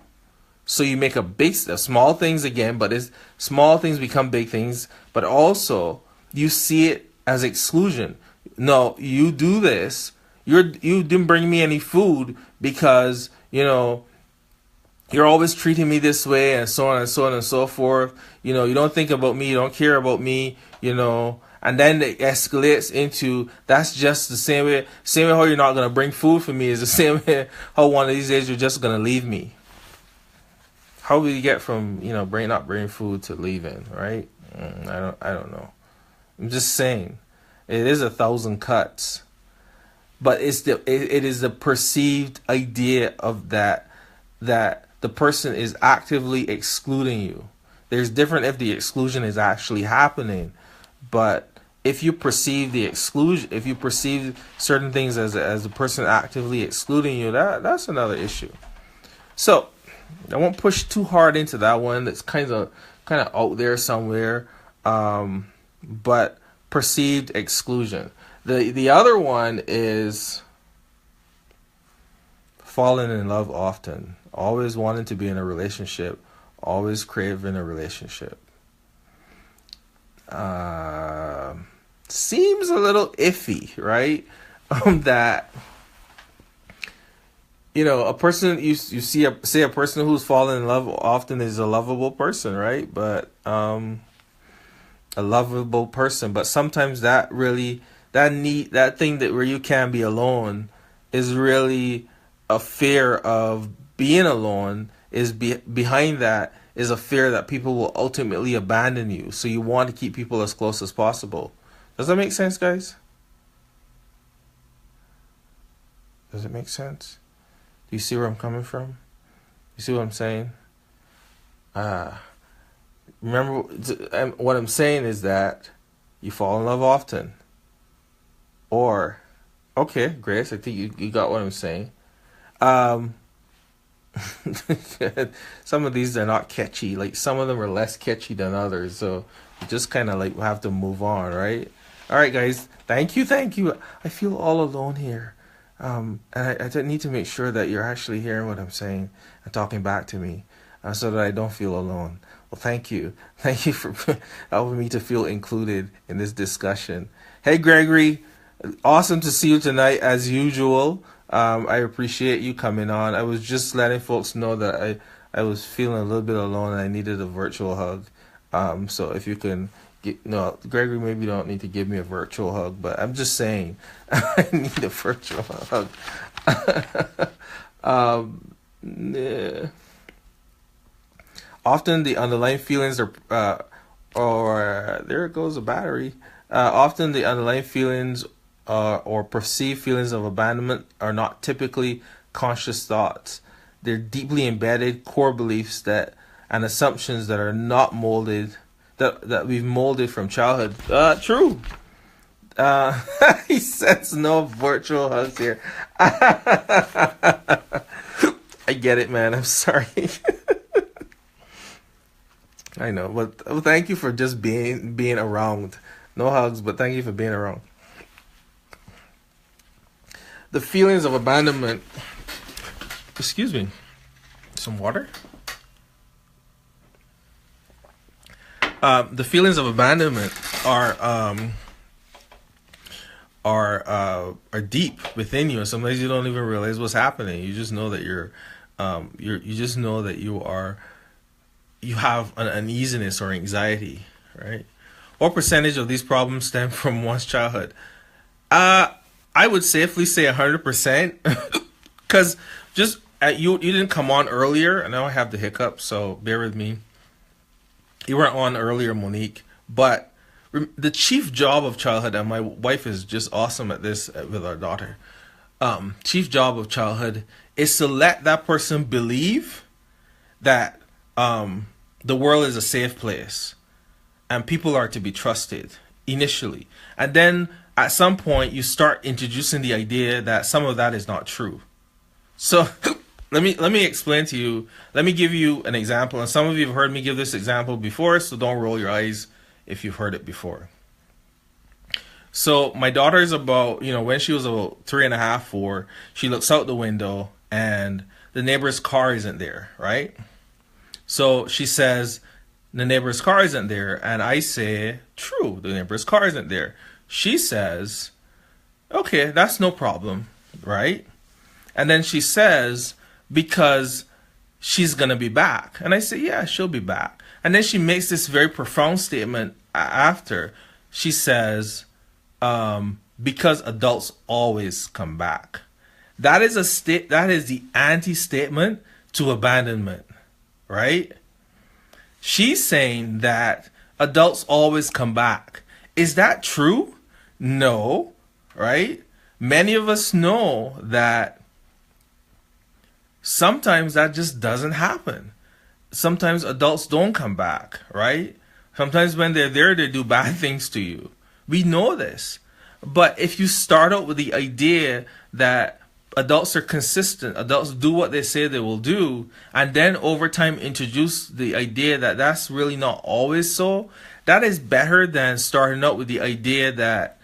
So you make a big small things again, but it's small things become big things, but also you see it as exclusion. No, you do this. You didn't bring me any food because, you're always treating me this way, and so on and so on and so forth. You don't think about me, you don't care about me, and then it escalates into that's just the same way how you're not gonna bring food for me is the same way how one of these days you're just gonna leave me. How do we get from not bringing food to leaving, right? I don't know. I'm just saying, it is 1,000 cuts, but it is the perceived idea of that the person is actively excluding you. There's different if the exclusion is actually happening, but if you perceive the exclusion, if you perceive certain things as a person actively excluding you, that's another issue. So I won't push too hard into that one. That's kind of out there somewhere. But perceived exclusion. The other one is falling in love often, always wanting to be in a relationship, always craving a relationship. Seems a little iffy, right? That a person you see say a person who's fallen in love often is a lovable person, right? But a lovable person, but sometimes that thing that where you can't be alone is really a fear of being alone. Behind that is a fear that people will ultimately abandon you. So you want to keep people as close as possible. Does that make sense, guys? Does it make sense? Do you see where I'm coming from? You see what I'm saying? Remember, what I'm saying is that you fall in love often. Or, okay, Grace, I think you got what I'm saying. Um, some of these are not catchy. Like, some of them are less catchy than others. So you just kind of like have to move on, right? All right, guys. Thank you. I feel all alone here. And I need to make sure that you're actually hearing what I'm saying and talking back to me, so that I don't feel alone. Well, thank you. Thank you for helping me to feel included in this discussion. Hey, Gregory, awesome to see you tonight as usual. I appreciate you coming on. I was just letting folks know that I was feeling a little bit alone and I needed a virtual hug. So if you can no, Gregory, maybe you don't need to give me a virtual hug, but I'm just saying I need a virtual hug. Yeah. Often the underlying feelings are, or there goes a battery. Often the underlying feelings or perceived feelings of abandonment are not typically conscious thoughts. They're deeply embedded core beliefs that and assumptions that are not molded that we've molded from childhood. True. Uh, he says no virtual hugs here. I get it, man. I'm sorry. I know, but thank you for just being around. No hugs, but thank you for being around. The feelings of abandonment. Excuse me. Some water. The feelings of abandonment are deep within you, and sometimes you don't even realize what's happening. You just know that you just know that you have an uneasiness or anxiety, right? What percentage of these problems stem from one's childhood? I would safely say 100%, because just you didn't come on earlier, and now I have the hiccup, so bear with me. You weren't on earlier, Monique, but the chief job of childhood, and my wife is just awesome at this with our daughter. Chief job of childhood is to let that person believe that the world is a safe place and people are to be trusted initially, and then at some point you start introducing the idea that some of that is not true. So let me explain to you. Let me give you an example, and some of you have heard me give this example before, so don't roll your eyes if you've heard it before. So my daughter is about, when she was about 3.5, 4, she looks out the window and the neighbor's car isn't there, right? So she says, the neighbor's car isn't there, and I say, true, the neighbor's car isn't there. She says, okay, that's no problem, right? And then she says, because she's going to be back. And I say, yeah, she'll be back. And then she makes this very profound statement after. She says, because adults always come back. That is that is the anti-statement to abandonment, right? She's saying that adults always come back. Is that true? No, right? Many of us know that sometimes that just doesn't happen. Sometimes adults don't come back, right? Sometimes when they're there, they do bad things to you. We know this. But if you start out with the idea that adults are consistent, adults do what they say they will do, and then over time introduce the idea that that's really not always so, that is better than starting out with the idea that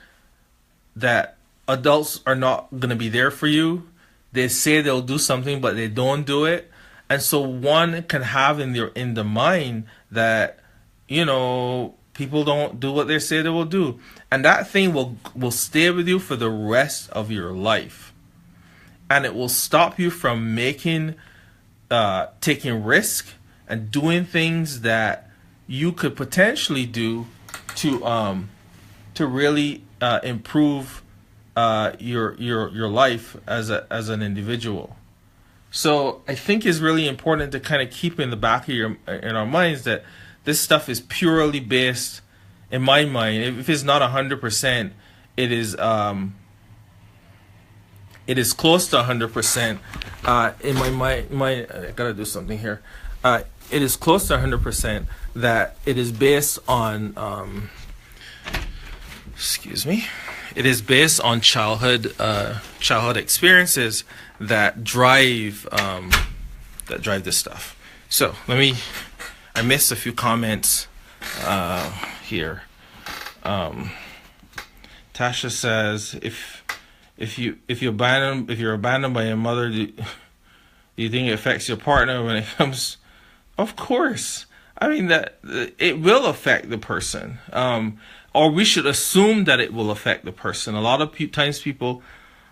adults are not going to be there for you. They say they'll do something, but they don't do it. And so one can have in the mind that, people don't do what they say they will do. And that thing will stay with you for the rest of your life. And it will stop you from taking risk and doing things that you could potentially do to really improve your life as an individual. So I think it's really important to kind of keep in the back of in our minds that this stuff is purely based, in my mind, if it's not 100%, it is close to 100%. In my mind, I gotta do something here. It is close to 100% that it is based on excuse me. It is based on childhood experiences that drive this stuff. So I missed a few comments here. Tasha says, if you're abandoned by your mother, do you think it affects your partner when it comes? Of course. I mean, that it will affect the person. Or we should assume that it will affect the person. A lot of times people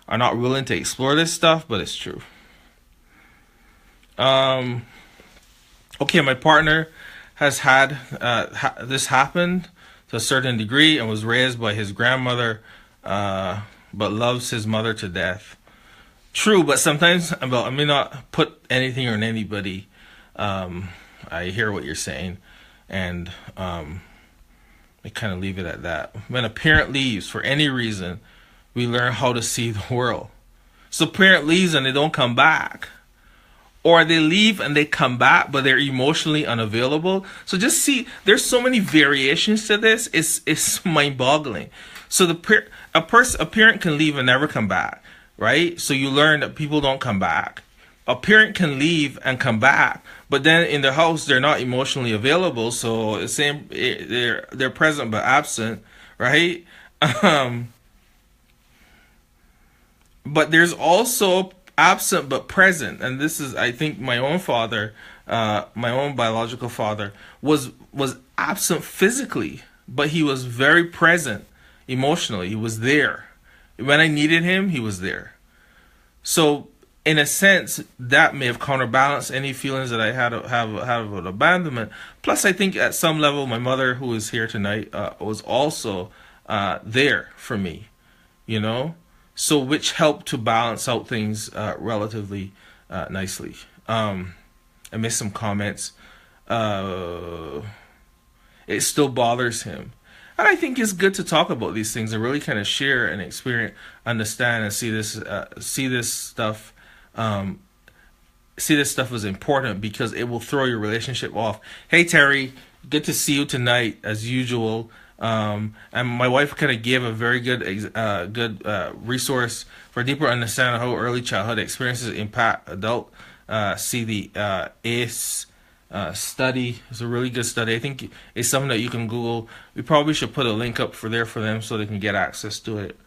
are not willing to explore this stuff, but it's true. Okay, my partner has had this happen to a certain degree and was raised by his grandmother, but loves his mother to death. True, but sometimes, I may not put anything on anybody. I hear what you're saying, and I kind of leave it at that. When a parent leaves for any reason, we learn how to see the world. So parent leaves and they don't come back, or they leave and they come back but they're emotionally unavailable. So just see, there's so many variations to this. It's mind-boggling. So a parent can leave and never come back, right? So you learn that people don't come back. A parent can leave and come back, but then in the house they're not emotionally available. So the same, they're present but absent, right? But there's also absent but present, and this is, I think, my own father, my own biological father, was absent physically, but he was very present emotionally. He was there when I needed him. He was there. So in a sense, that may have counterbalanced any feelings that I had about abandonment. Plus, I think at some level, my mother, who is here tonight, was also there for me, you know? So which helped to balance out things relatively nicely. I missed some comments. It still bothers him. And I think it's good to talk about these things and really kind of share and experience, understand, and see this stuff. See this stuff is important because it will throw your relationship off. Hey Terry, good to see you tonight as usual. And my wife kind of gave a very good resource for deeper understanding how early childhood experiences impact adult. See the ACE study. It's a really good study. I think it's something that you can Google. We probably should put a link up for them so they can get access to it.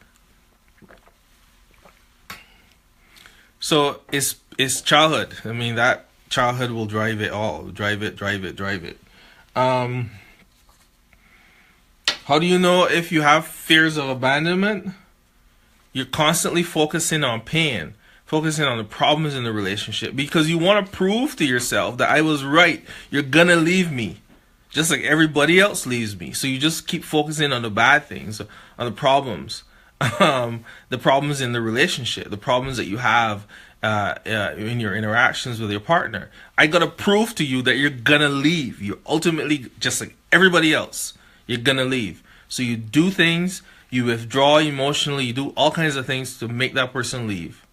So it's childhood. I mean, that childhood will drive it all. Drive it. How do you know if you have fears of abandonment? You're constantly focusing on pain, focusing on the problems in the relationship, because you want to prove to yourself that I was right. You're gonna leave me, just like everybody else leaves me. So you just keep focusing on the bad things, on the problems. The problems in the relationship, the problems that you have in your interactions with your partner. I gotta prove to you that you're gonna leave. You're ultimately, just like everybody else, you're gonna leave. So you do things, you withdraw emotionally, you do all kinds of things to make that person leave.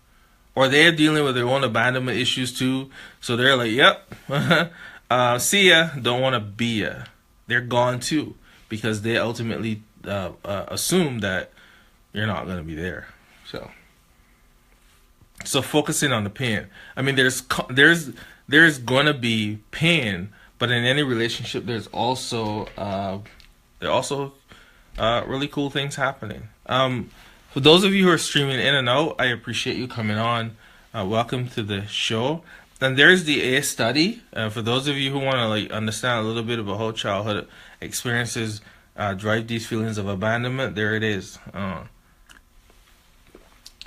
Or they're dealing with their own abandonment issues too. So they're like, yep, see ya, don't want to be ya. They're gone too, because they ultimately assume that you're not going to be there. So focusing on the pain. I mean, there's going to be pain, but in any relationship, there's also really cool things happening. For those of you who are streaming in and out, I appreciate you coming on. Welcome to the show. And there's the ACE study. For those of you who want to understand a little bit about how childhood experiences drive these feelings of abandonment, there it is.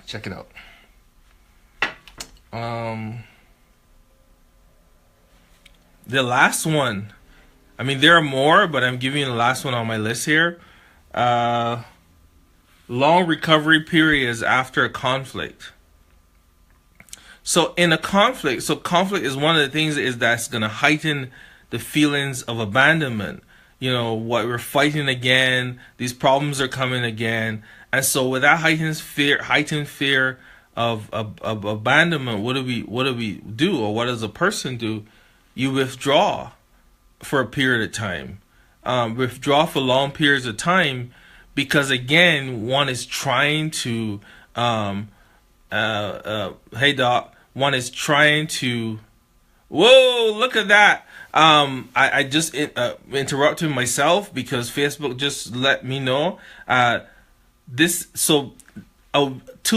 Check it out. The last one, I mean, there are more, but I'm giving you the last one on my list here. Long recovery periods after a conflict. So in a conflict, conflict is one of the things that's going to heighten the feelings of abandonment. You know, what we're fighting again, these problems are coming again. And so with that heightened fear of abandonment, what do we do, or what does a person do? You withdraw for a period of time. Withdraw for long periods of time, because again, one is trying to hey doc, one is trying to, whoa, look at that. I just interrupted myself because Facebook just let me know this. So 2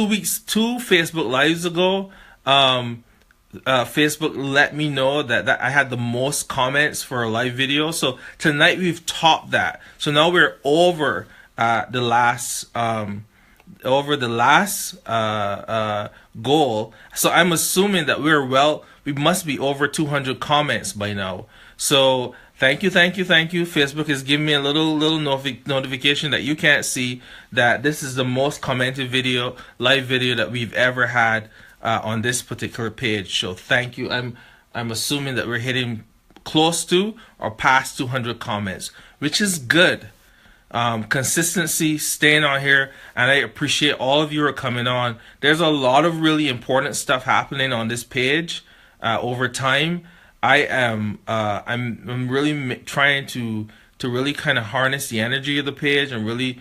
Facebook lives ago, Facebook let me know that I had the most comments for a live video. So tonight we've topped that. So now we're over the last goal. So I'm assuming that we must be over 200 comments by now. So thank you. Facebook is giving me a little notification that you can't see that this is the most commented live video that we've ever had on this particular page. So thank you. I'm assuming that we're hitting close to or past 200 comments, which is good. consistency, staying on here, and I appreciate all of you who are coming on. There's a lot of really important stuff happening on this page over time. I'm really trying to really kind of harness the energy of the page, and really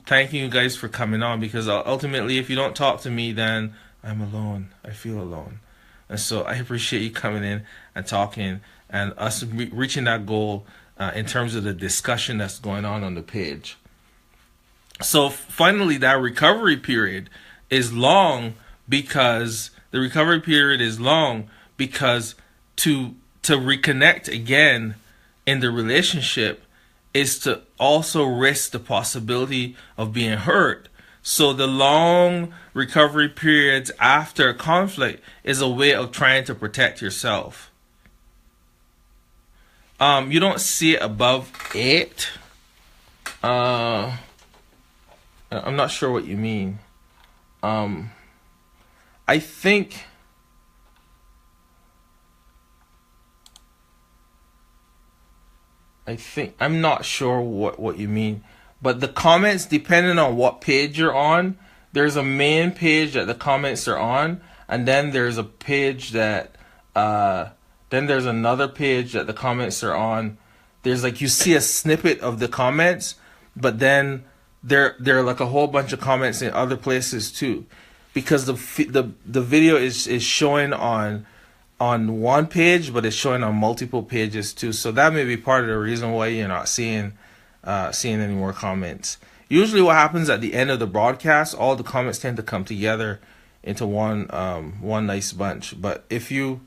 thanking you guys for coming on, because ultimately, if you don't talk to me, then I'm alone. I feel alone. And so I appreciate you coming in and talking, and us reaching that goal in terms of the discussion that's going on the page. So finally, that recovery period is long, because to reconnect again in the relationship is to also risk the possibility of being hurt. So the long recovery periods after conflict is a way of trying to protect yourself. You don't see it above 8. I'm not sure what you mean. I think I'm not sure what you mean. But the comments, depending on what page you're on, there's a main page that the comments are on, and then there's a page that then there's another page that the comments are on. There's like, you see a snippet of the comments, but then there are like a whole bunch of comments in other places too, because the video is showing on one page, but it's showing on multiple pages too. So that may be part of the reason why you're not seeing any more comments. Usually what happens at the end of the broadcast, all the comments tend to come together into one nice bunch. But if you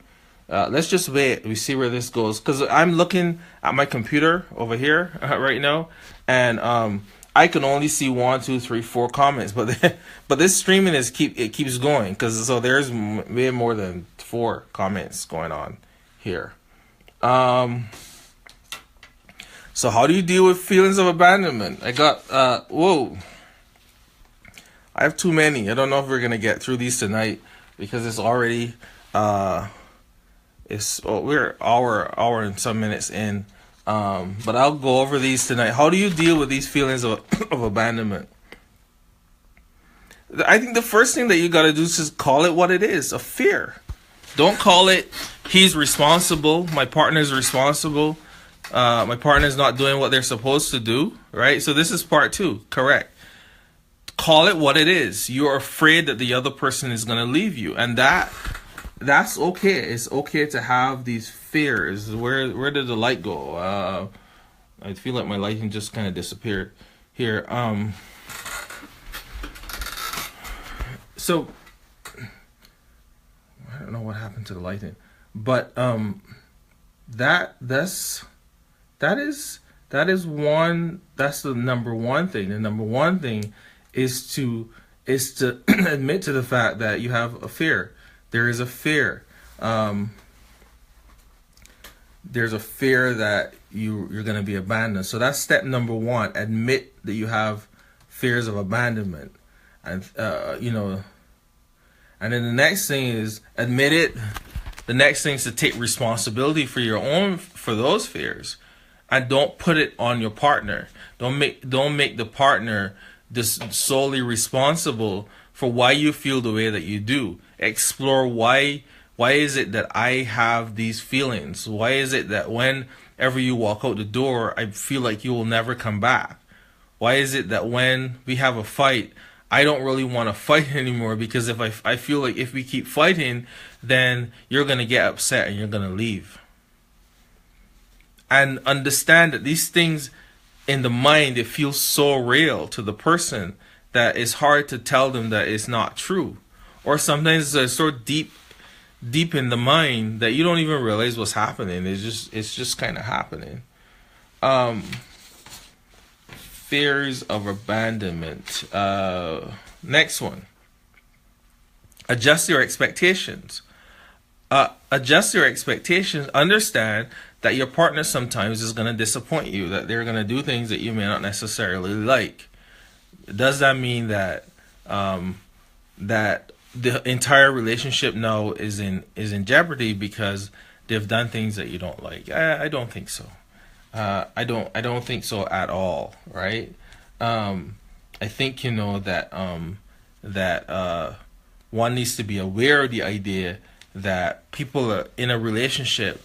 let's just wait, we see where this goes, because I'm looking at my computer over here right now, and I can only see 1, 2, 3, 4 comments, but this streaming keeps going, because so there's way more than 4 comments going on here. So how do you deal with feelings of abandonment? I got whoa, I have too many. I don't know if we're gonna get through these tonight, because it's already we're hour and some minutes in. But I'll go over these tonight. How do you deal with these feelings of abandonment? I think the first thing that you got to do is just call it what it is, a fear. Don't call it, he's responsible, my partner's responsible, my partner's not doing what they're supposed to do, right? So this is part 2, correct. Call it what it is. You're afraid that the other person is going to leave you, and that's okay. It's okay to have these fears. Where did the light go? I feel like my lighting just kind of disappeared here. So I don't know what happened to the lighting, but that is one. That's the number one thing. The number one thing is to admit to the fact that you have a fear. There is a fear. There's a fear that you're going to be abandoned. So that's step number 1. Admit that you have fears of abandonment, and and then the next thing is admit it. The next thing is to take responsibility for those fears, and don't put it on your partner. Don't make the partner just solely responsible for why you feel the way that you do. Explore why is it that I have these feelings? Why is it that whenever you walk out the door, I feel like you will never come back? Why is it that when we have a fight, I don't really want to fight anymore, because if I feel like if we keep fighting, then you're going to get upset and you're going to leave. And understand that these things in the mind, it feels so real to the person that it's hard to tell them that it's not true. Or sometimes it's so deep in the mind that you don't even realize what's happening. It's just kind of happening. Fears of abandonment. Next one. Adjust your expectations. Adjust your expectations. Understand that your partner sometimes is going to disappoint you, that they're going to do things that you may not necessarily like. Does that mean that that the entire relationship now is in jeopardy because they've done things that you don't like? I don't think so. I don't think so at all, right? I think that one needs to be aware of the idea that people are in a relationship.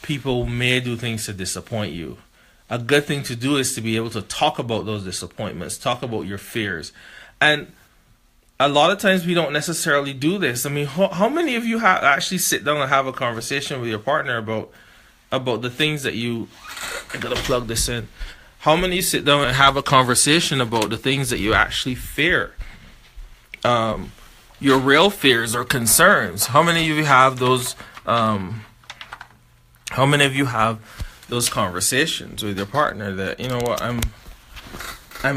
People may do things to disappoint you. A good thing to do is to be able to talk about those disappointments, talk about your fears, and a lot of times we don't necessarily do this. I mean, how many of you actually sit down and have a conversation with your partner about the things that you? I gotta plug this in. How many sit down and have a conversation about the things that you actually fear? Your real fears or concerns. How many of you have those? How many of you have those conversations with your partner that you know what I'm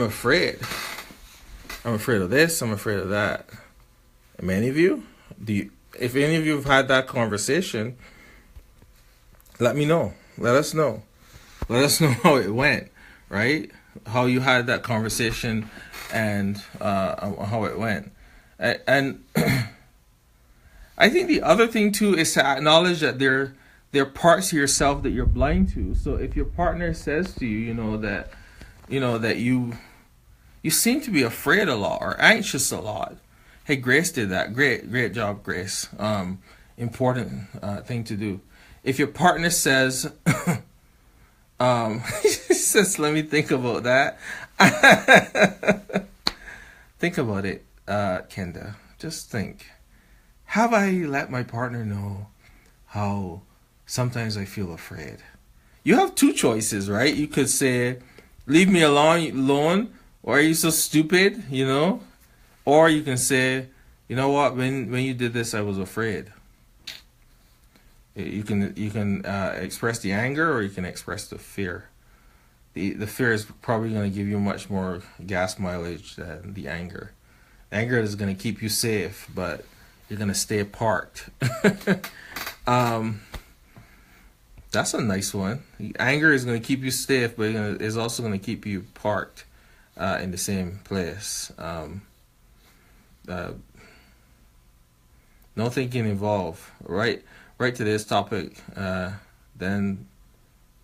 afraid. I'm afraid of this. I'm afraid of that. And many of you, if any of you have had that conversation, let me know. Let us know. Let us know how it went, right? How you had that conversation and how it went. And I think the other thing too is to acknowledge that there are parts of yourself that you're blind to. So if your partner says to you, that you seem to be afraid a lot or anxious a lot. Hey, Grace did that. Great job, Grace. Important thing to do. If your partner says, says, let me think about that. Think about it, Kenda. Just think. Have I let my partner know how sometimes I feel afraid? You have two choices, right? You could say, leave me alone. Or are you so stupid, Or you can say, you know what, when you did this, I was afraid. You can express the anger or you can express the fear. The fear is probably going to give you much more gas mileage than the anger. Anger is going to keep you safe, but you're going to stay parked. That's a nice one. Anger is going to keep you safe, but it's also going to keep you parked. In the same place. No thinking involved. Right to this topic. Then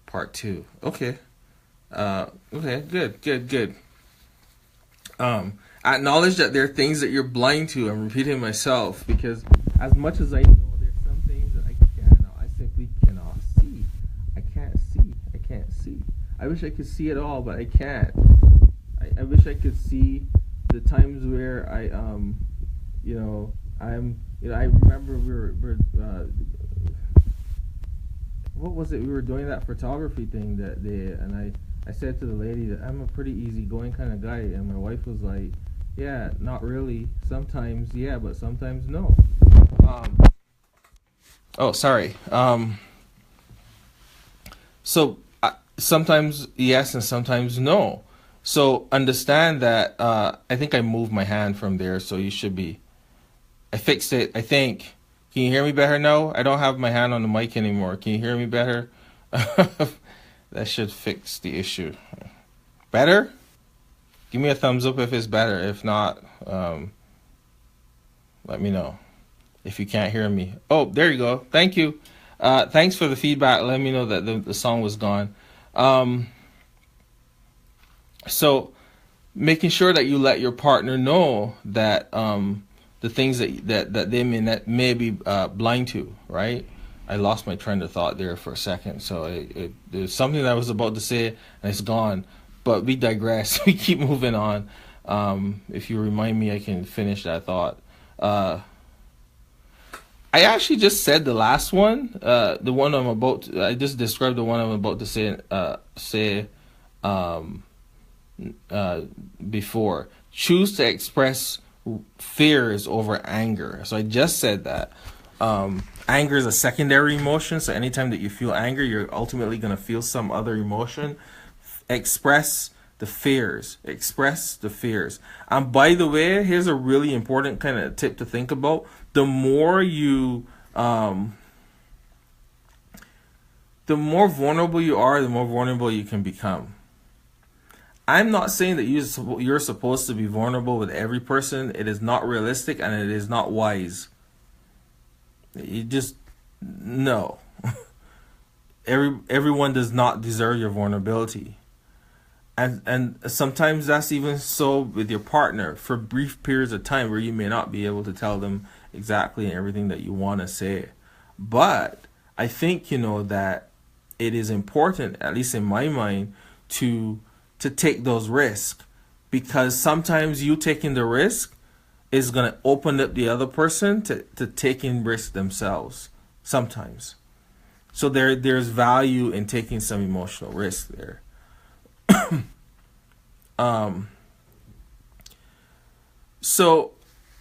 part 2. Okay. Okay. Good. Acknowledge that there are things that you're blind to. I'm repeating myself because as much as I know, there's some things that I simply cannot see. I can't see. I wish I could see it all, but I can't. I wish I could see the times where I remember we were what was it? We were doing that photography thing that day, and I said to the lady that I'm a pretty easygoing kind of guy, and my wife was like, yeah, not really. Sometimes, yeah, but sometimes no. Sorry. So sometimes yes and sometimes no. So understand that I think I moved my hand from there, so you should be. I fixed it, I think. Can you hear me better now? I don't have my hand on the mic anymore. Can you hear me better? That should fix the issue. Better? Give me a thumbs up if it's better. If not, let me know. If you can't hear me. Oh, there you go. Thank you. Thanks for the feedback. Let me know that the song was gone. So making sure that you let your partner know that the things that they may be blind to, right? I lost my train of thought there for a second. So there's something that I was about to say and it's gone. But we digress. We keep moving on. If you remind me, I can finish that thought. I actually just said the last one. The one I just described the one I'm about to say before. Choose to express fears over anger. So I just said that. Anger is a secondary emotion. So anytime that you feel anger, you're ultimately going to feel some other emotion. Express the fears. And by the way, here's a really important kind of tip to think about. The more vulnerable you are, the more vulnerable you can become. I'm not saying that you're supposed to be vulnerable with every person. It is not realistic and it is not wise. You just no. Everyone does not deserve your vulnerability. And sometimes that's even so with your partner for brief periods of time where you may not be able to tell them exactly everything that you want to say. But I think, that it is important, at least in my mind, to take those risks, because sometimes you taking the risk is going to open up the other person to taking risks themselves sometimes. So there's value in taking some emotional risk there. So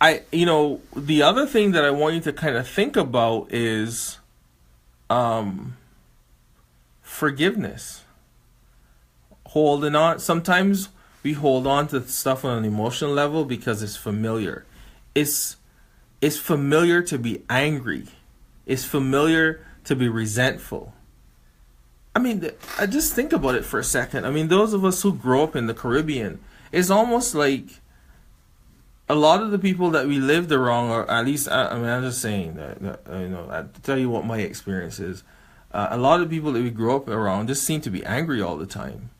the other thing that I want you to kind of think about is forgiveness. Holding on. Sometimes we hold on to stuff on an emotional level because it's familiar. It's familiar to be angry. It's familiar to be resentful. I mean, I just think about it for a second. I mean, those of us who grow up in the Caribbean, it's almost like a lot of the people that we lived around, or at least, I'm just saying that I tell you what my experience is. A lot of people that we grew up around just seem to be angry all the time.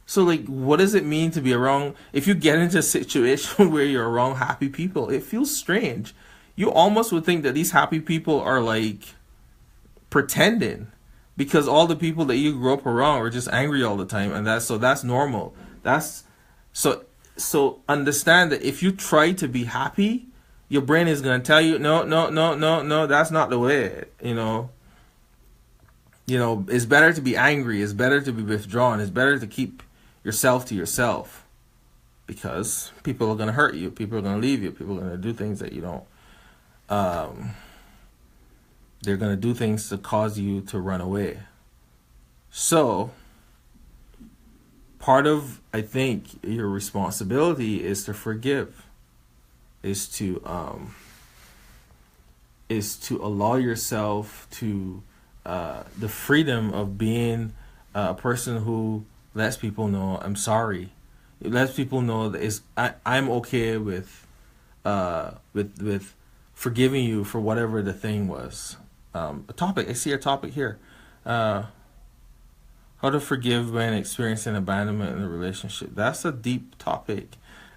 So, like, what does it mean to be around? If you get into a situation where you're around happy people, it feels strange. You almost would think that these happy people are like pretending, because all the people that you grew up around are just angry all the time, and that's normal. That's so understand that if you try to be happy, your brain is gonna tell you no, no, no, no, no, that's not the way. It's better to be angry. It's better to be withdrawn. It's better to keep yourself to yourself, because people are gonna hurt you. People are gonna leave you. People are gonna do things that you don't. They're going to do things to cause you to run away. So, part of, I think, your responsibility is to forgive, is to allow yourself to the freedom of being a person who lets people know I'm sorry. It lets people know that I'm okay with forgiving you for whatever the thing was. A topic. I see a topic here. How to forgive when experiencing abandonment in a relationship. That's a deep topic,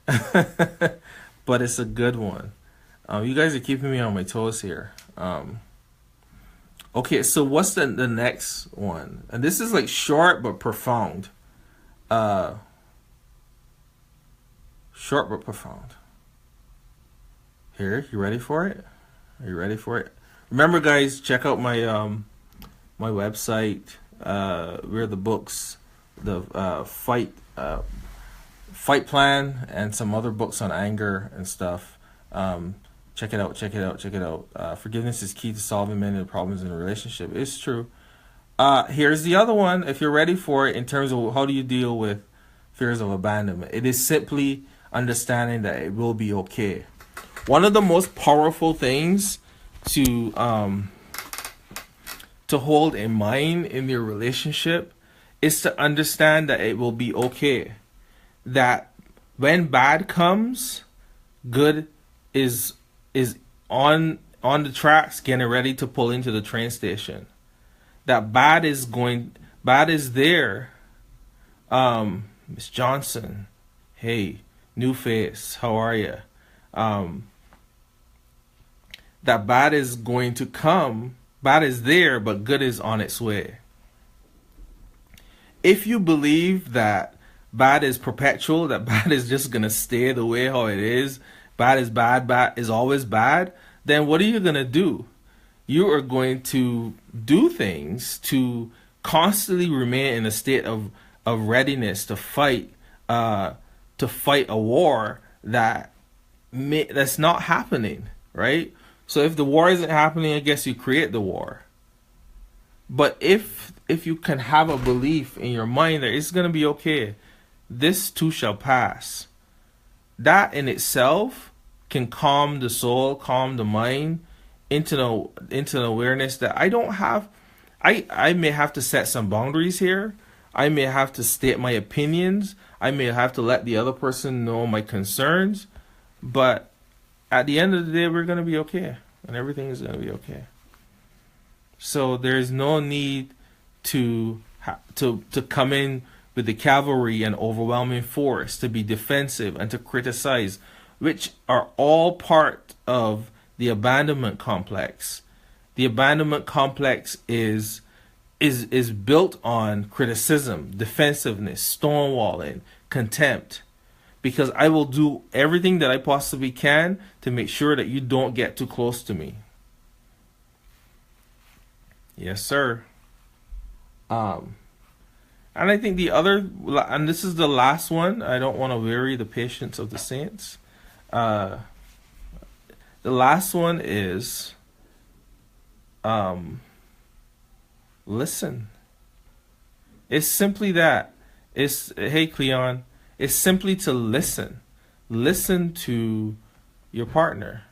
but it's a good one. You guys are keeping me on my toes here. Okay, so what's the next one? And this is like short but profound. Short but profound. Here, you ready for it? Are you ready for it? Remember, guys, check out my my website. Where the books, the fight plan, and some other books on anger and stuff. Check it out. Check it out. Check it out. Forgiveness is key to solving many of the problems in a relationship. It's true. Here's the other one. If you're ready for it, in terms of how do you deal with fears of abandonment, it is simply understanding that it will be okay. One of the most powerful things to hold in mind in your relationship is to understand that it will be okay. That when bad comes, good is on the tracks, getting ready to pull into the train station. That bad is there. Miss Johnson, hey, new face, how are you? That bad is going to come. Bad is there, but good is on its way. If you believe that bad is perpetual, that bad is just going to stay the way how it is, bad is bad, bad is always bad, then what are you going to do? You are going to do things to constantly remain in a state of readiness to fight a war that's not happening, right? So if the war isn't happening, I guess you create the war. But if you can have a belief in your mind that it's going to be okay, this too shall pass, that in itself can calm the soul, calm the mind into the awareness that I may have to set some boundaries here. I may have to state my opinions. I may have to let the other person know my concerns. But at the end of the day, we're going to be okay. And everything is going to be okay. So there's no need to come in with the cavalry and overwhelming force, to be defensive and to criticize, which are all part of the abandonment complex. The abandonment complex is built on criticism, defensiveness, stonewalling, contempt. Because I will do everything that I possibly can to make sure that you don't get too close to me. Yes, sir. And I think the other, and this is the last one, I don't want to weary the patience of the saints. The last one is listen. It's simply that. Hey, Cleon, it's simply to listen. Listen to your partner.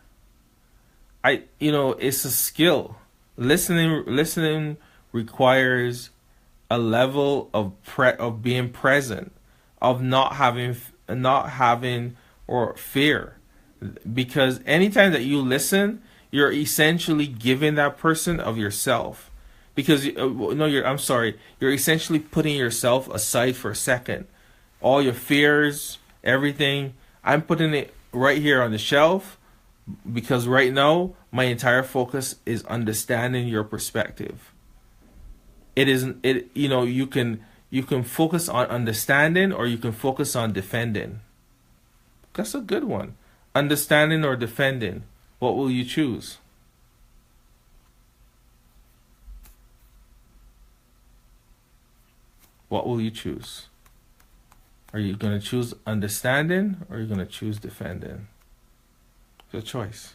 It's a skill. Listening requires a level of being present, of not having or fear, because anytime that you listen, you're essentially giving that person of yourself. Because you're essentially putting yourself aside for a second. All your fears, everything, I'm putting it right here on the shelf, because right now my entire focus is understanding your perspective. You can focus on understanding, or you can focus on defending. That's a good one. Understanding or defending. What will you choose? What will you choose? Are you going to choose understanding, or are you going to choose defending? It's a choice.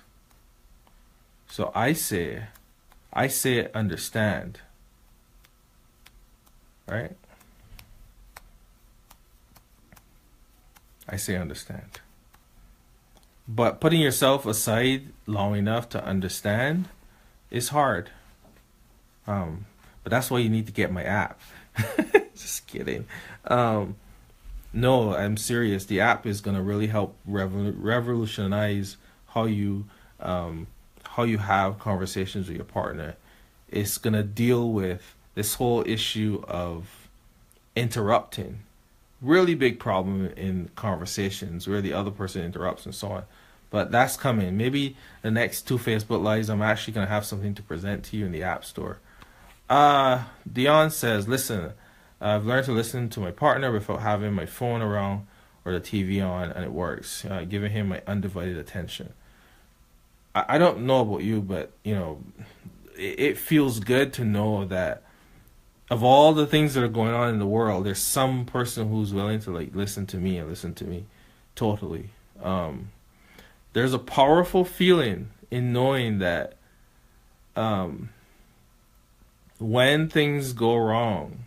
So I say understand. Right? I say understand. But putting yourself aside long enough to understand is hard. But that's why you need to get my app. Just kidding. No, I'm serious. The app is going to really help revolutionize how you have conversations with your partner. It's going to deal with this whole issue of interrupting. Really big problem in conversations where the other person interrupts and so on. But that's coming. Maybe the next 2 Facebook Lives, I'm actually going to have something to present to you in the App Store. Dion says, listen, I've learned to listen to my partner without having my phone around or the TV on, and it works. Giving him my undivided attention. I don't know about you, but it feels good to know that of all the things that are going on in the world, there's some person who's willing to listen to me and listen to me totally. There's a powerful feeling in knowing that when things go wrong,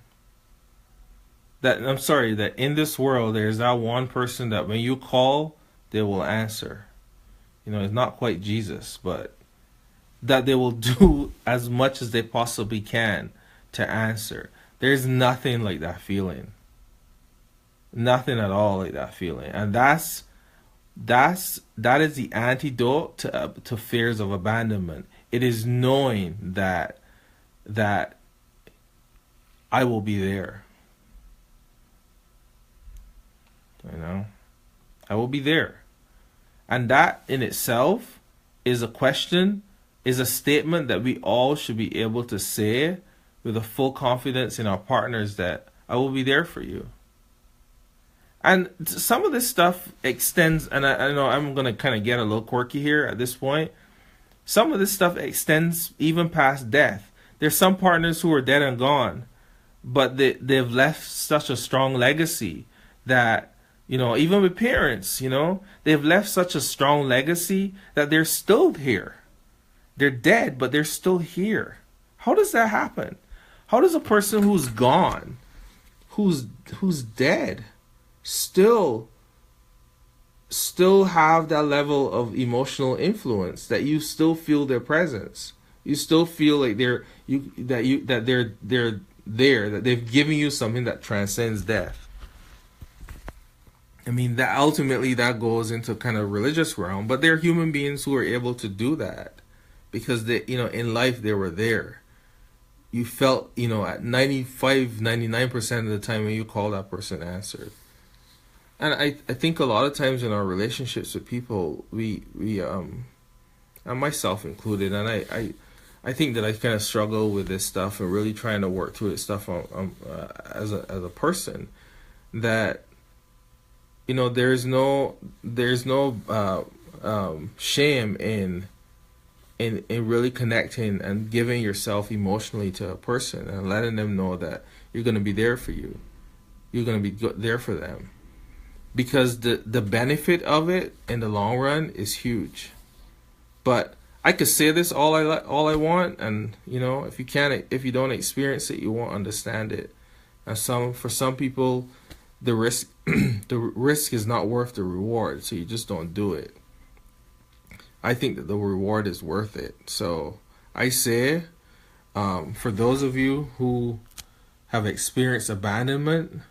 that in this world there's that one person that when you call, they will answer. It's not quite Jesus, but that they will do as much as they possibly can to answer. There's nothing like that feeling. Nothing at all like that feeling. And that is the antidote to fears of abandonment. It is knowing that I will be there. I will be there. And that in itself is a statement that we all should be able to say with a full confidence in our partners, that I will be there for you. And some of this stuff extends, and I know I'm going to kind of get a little quirky here at this point. Some of this stuff extends even past death. There's some partners who are dead and gone, but they've left such a strong legacy that, even with parents, they've left such a strong legacy that they're still here. They're dead, but they're still here. How does that happen? How does a person who's gone, who's dead, still have that level of emotional influence, that you still feel their presence? You still feel like they're there, that they've given you something that transcends death. I mean, that ultimately that goes into kind of religious realm, but they're human beings who are able to do that because they, in life they were there. you felt, at 95, 99% of the time when you call, that person answered. And I think a lot of times in our relationships with people, we and myself included, and I think that I kind of struggle with this stuff and really trying to work through this stuff as a person, that there's no shame in really connecting and giving yourself emotionally to a person and letting them know that you're going to be there for you. You're going to be there for them, because the benefit of it in the long run is huge. But I could say this all I want, and if you don't experience it, you won't understand it. And for some people, the risk the risk is not worth the reward, so you just don't do it. I think that the reward is worth it. So I say, for those of you who have experienced abandonment,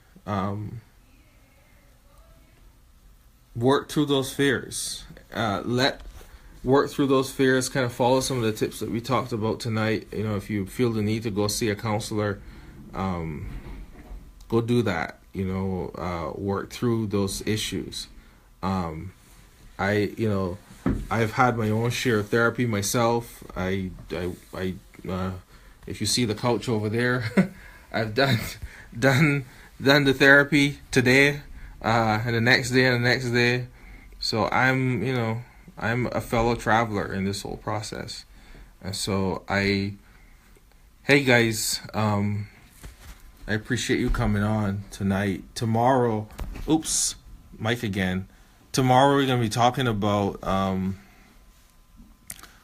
work through those fears. Work through those fears. Kind of follow some of the tips that we talked about tonight. If you feel the need to go see a counselor, go do that. Work through those issues. I've had my own share of therapy myself. If you see the couch over there, I've done the therapy today, and the next day and the next day. So I'm a fellow traveler in this whole process, and so hey guys, I appreciate you coming on tonight. Tomorrow, Mike again. Tomorrow we're going to be talking about,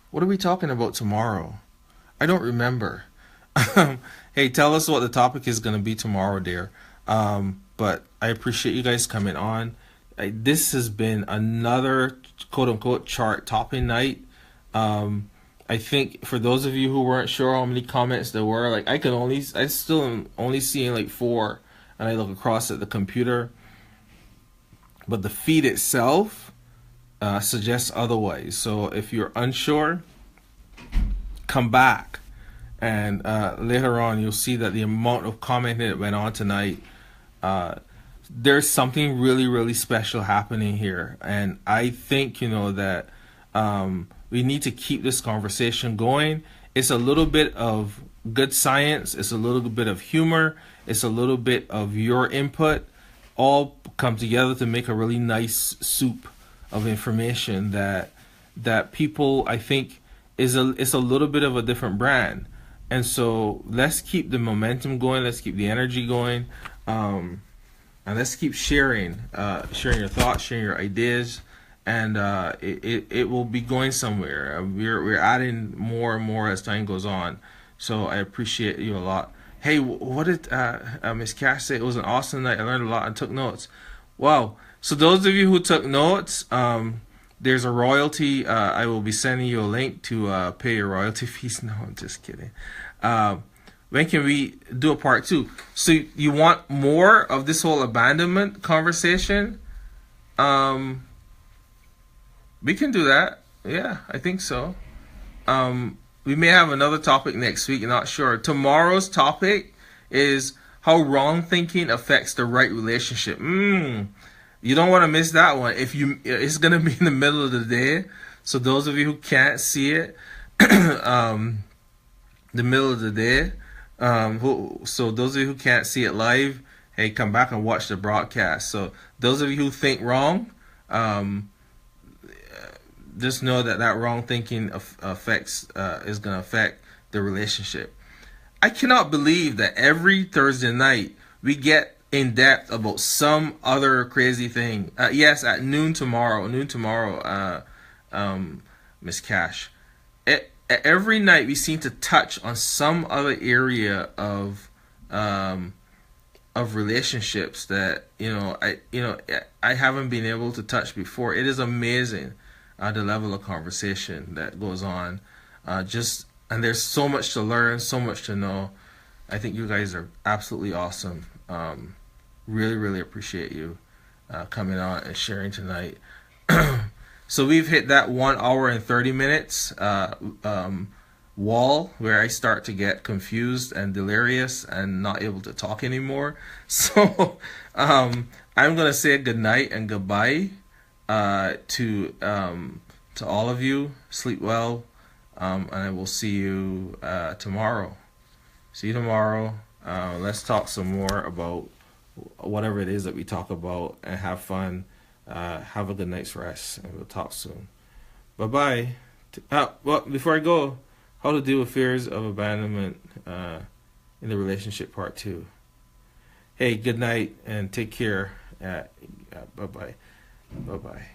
what are we talking about tomorrow? I don't remember. Hey, tell us what the topic is going to be tomorrow, dear. But I appreciate you guys coming on. This has been another quote-unquote chart-topping night. I think for those of you who weren't sure how many comments there were, I still am only seeing 4, and I look across at the computer. But the feed itself suggests otherwise. So if you're unsure, come back. And later on, you'll see that the amount of commenting that went on tonight, there's something really, really special happening here. And I think, that we need to keep this conversation going. It's a little bit of good science. It's a little bit of humor. It's a little bit of your input, all come together to make a really nice soup of information that people, I think, it's a little bit of a different brand. And so let's keep the momentum going. Let's keep the energy going, and let's keep sharing your thoughts, sharing your ideas, and it will be going somewhere. We're adding more and more as time goes on. So I appreciate you a lot. Hey, what did Miss Cash say? It was an awesome night. I learned a lot and took notes. Wow. So those of you who took notes, there's a royalty. I will be sending you a link to pay your royalty fees. No, I'm just kidding. When can we do a part 2? So you want more of this whole abandonment conversation? We can do that. Yeah, I think so. We may have another topic next week, not sure. Tomorrow's topic is how wrong thinking affects the right relationship. You don't want to miss that one. It's gonna be in the middle of the day. So those of you who can't see it, the middle of the day. So those of you who can't see it live, hey, come back and watch the broadcast. So those of you who think wrong, just know that wrong thinking is going to affect the relationship. I cannot believe that every Thursday night we get in depth about some other crazy thing. Yes, at noon tomorrow, Miss Cash. Every night we seem to touch on some other area of relationships that I haven't been able to touch before. It is amazing. The level of conversation that goes on, and there's so much to learn, so much to know. I think you guys are absolutely awesome. Really, really appreciate you coming on and sharing tonight. So we've hit that 1 hour and 30 minutes. wall where I start to get confused and delirious and not able to talk anymore. So I'm gonna say good night and goodbye to all of you. Sleep well, and I will see you tomorrow. See you tomorrow. Let's talk some more about whatever it is that we talk about and have fun. Have a good night's rest, and we'll talk soon. Bye bye. Well, before I go, how to deal with fears of abandonment in the relationship part 2. Hey, good night and take care. Bye bye. Bye bye.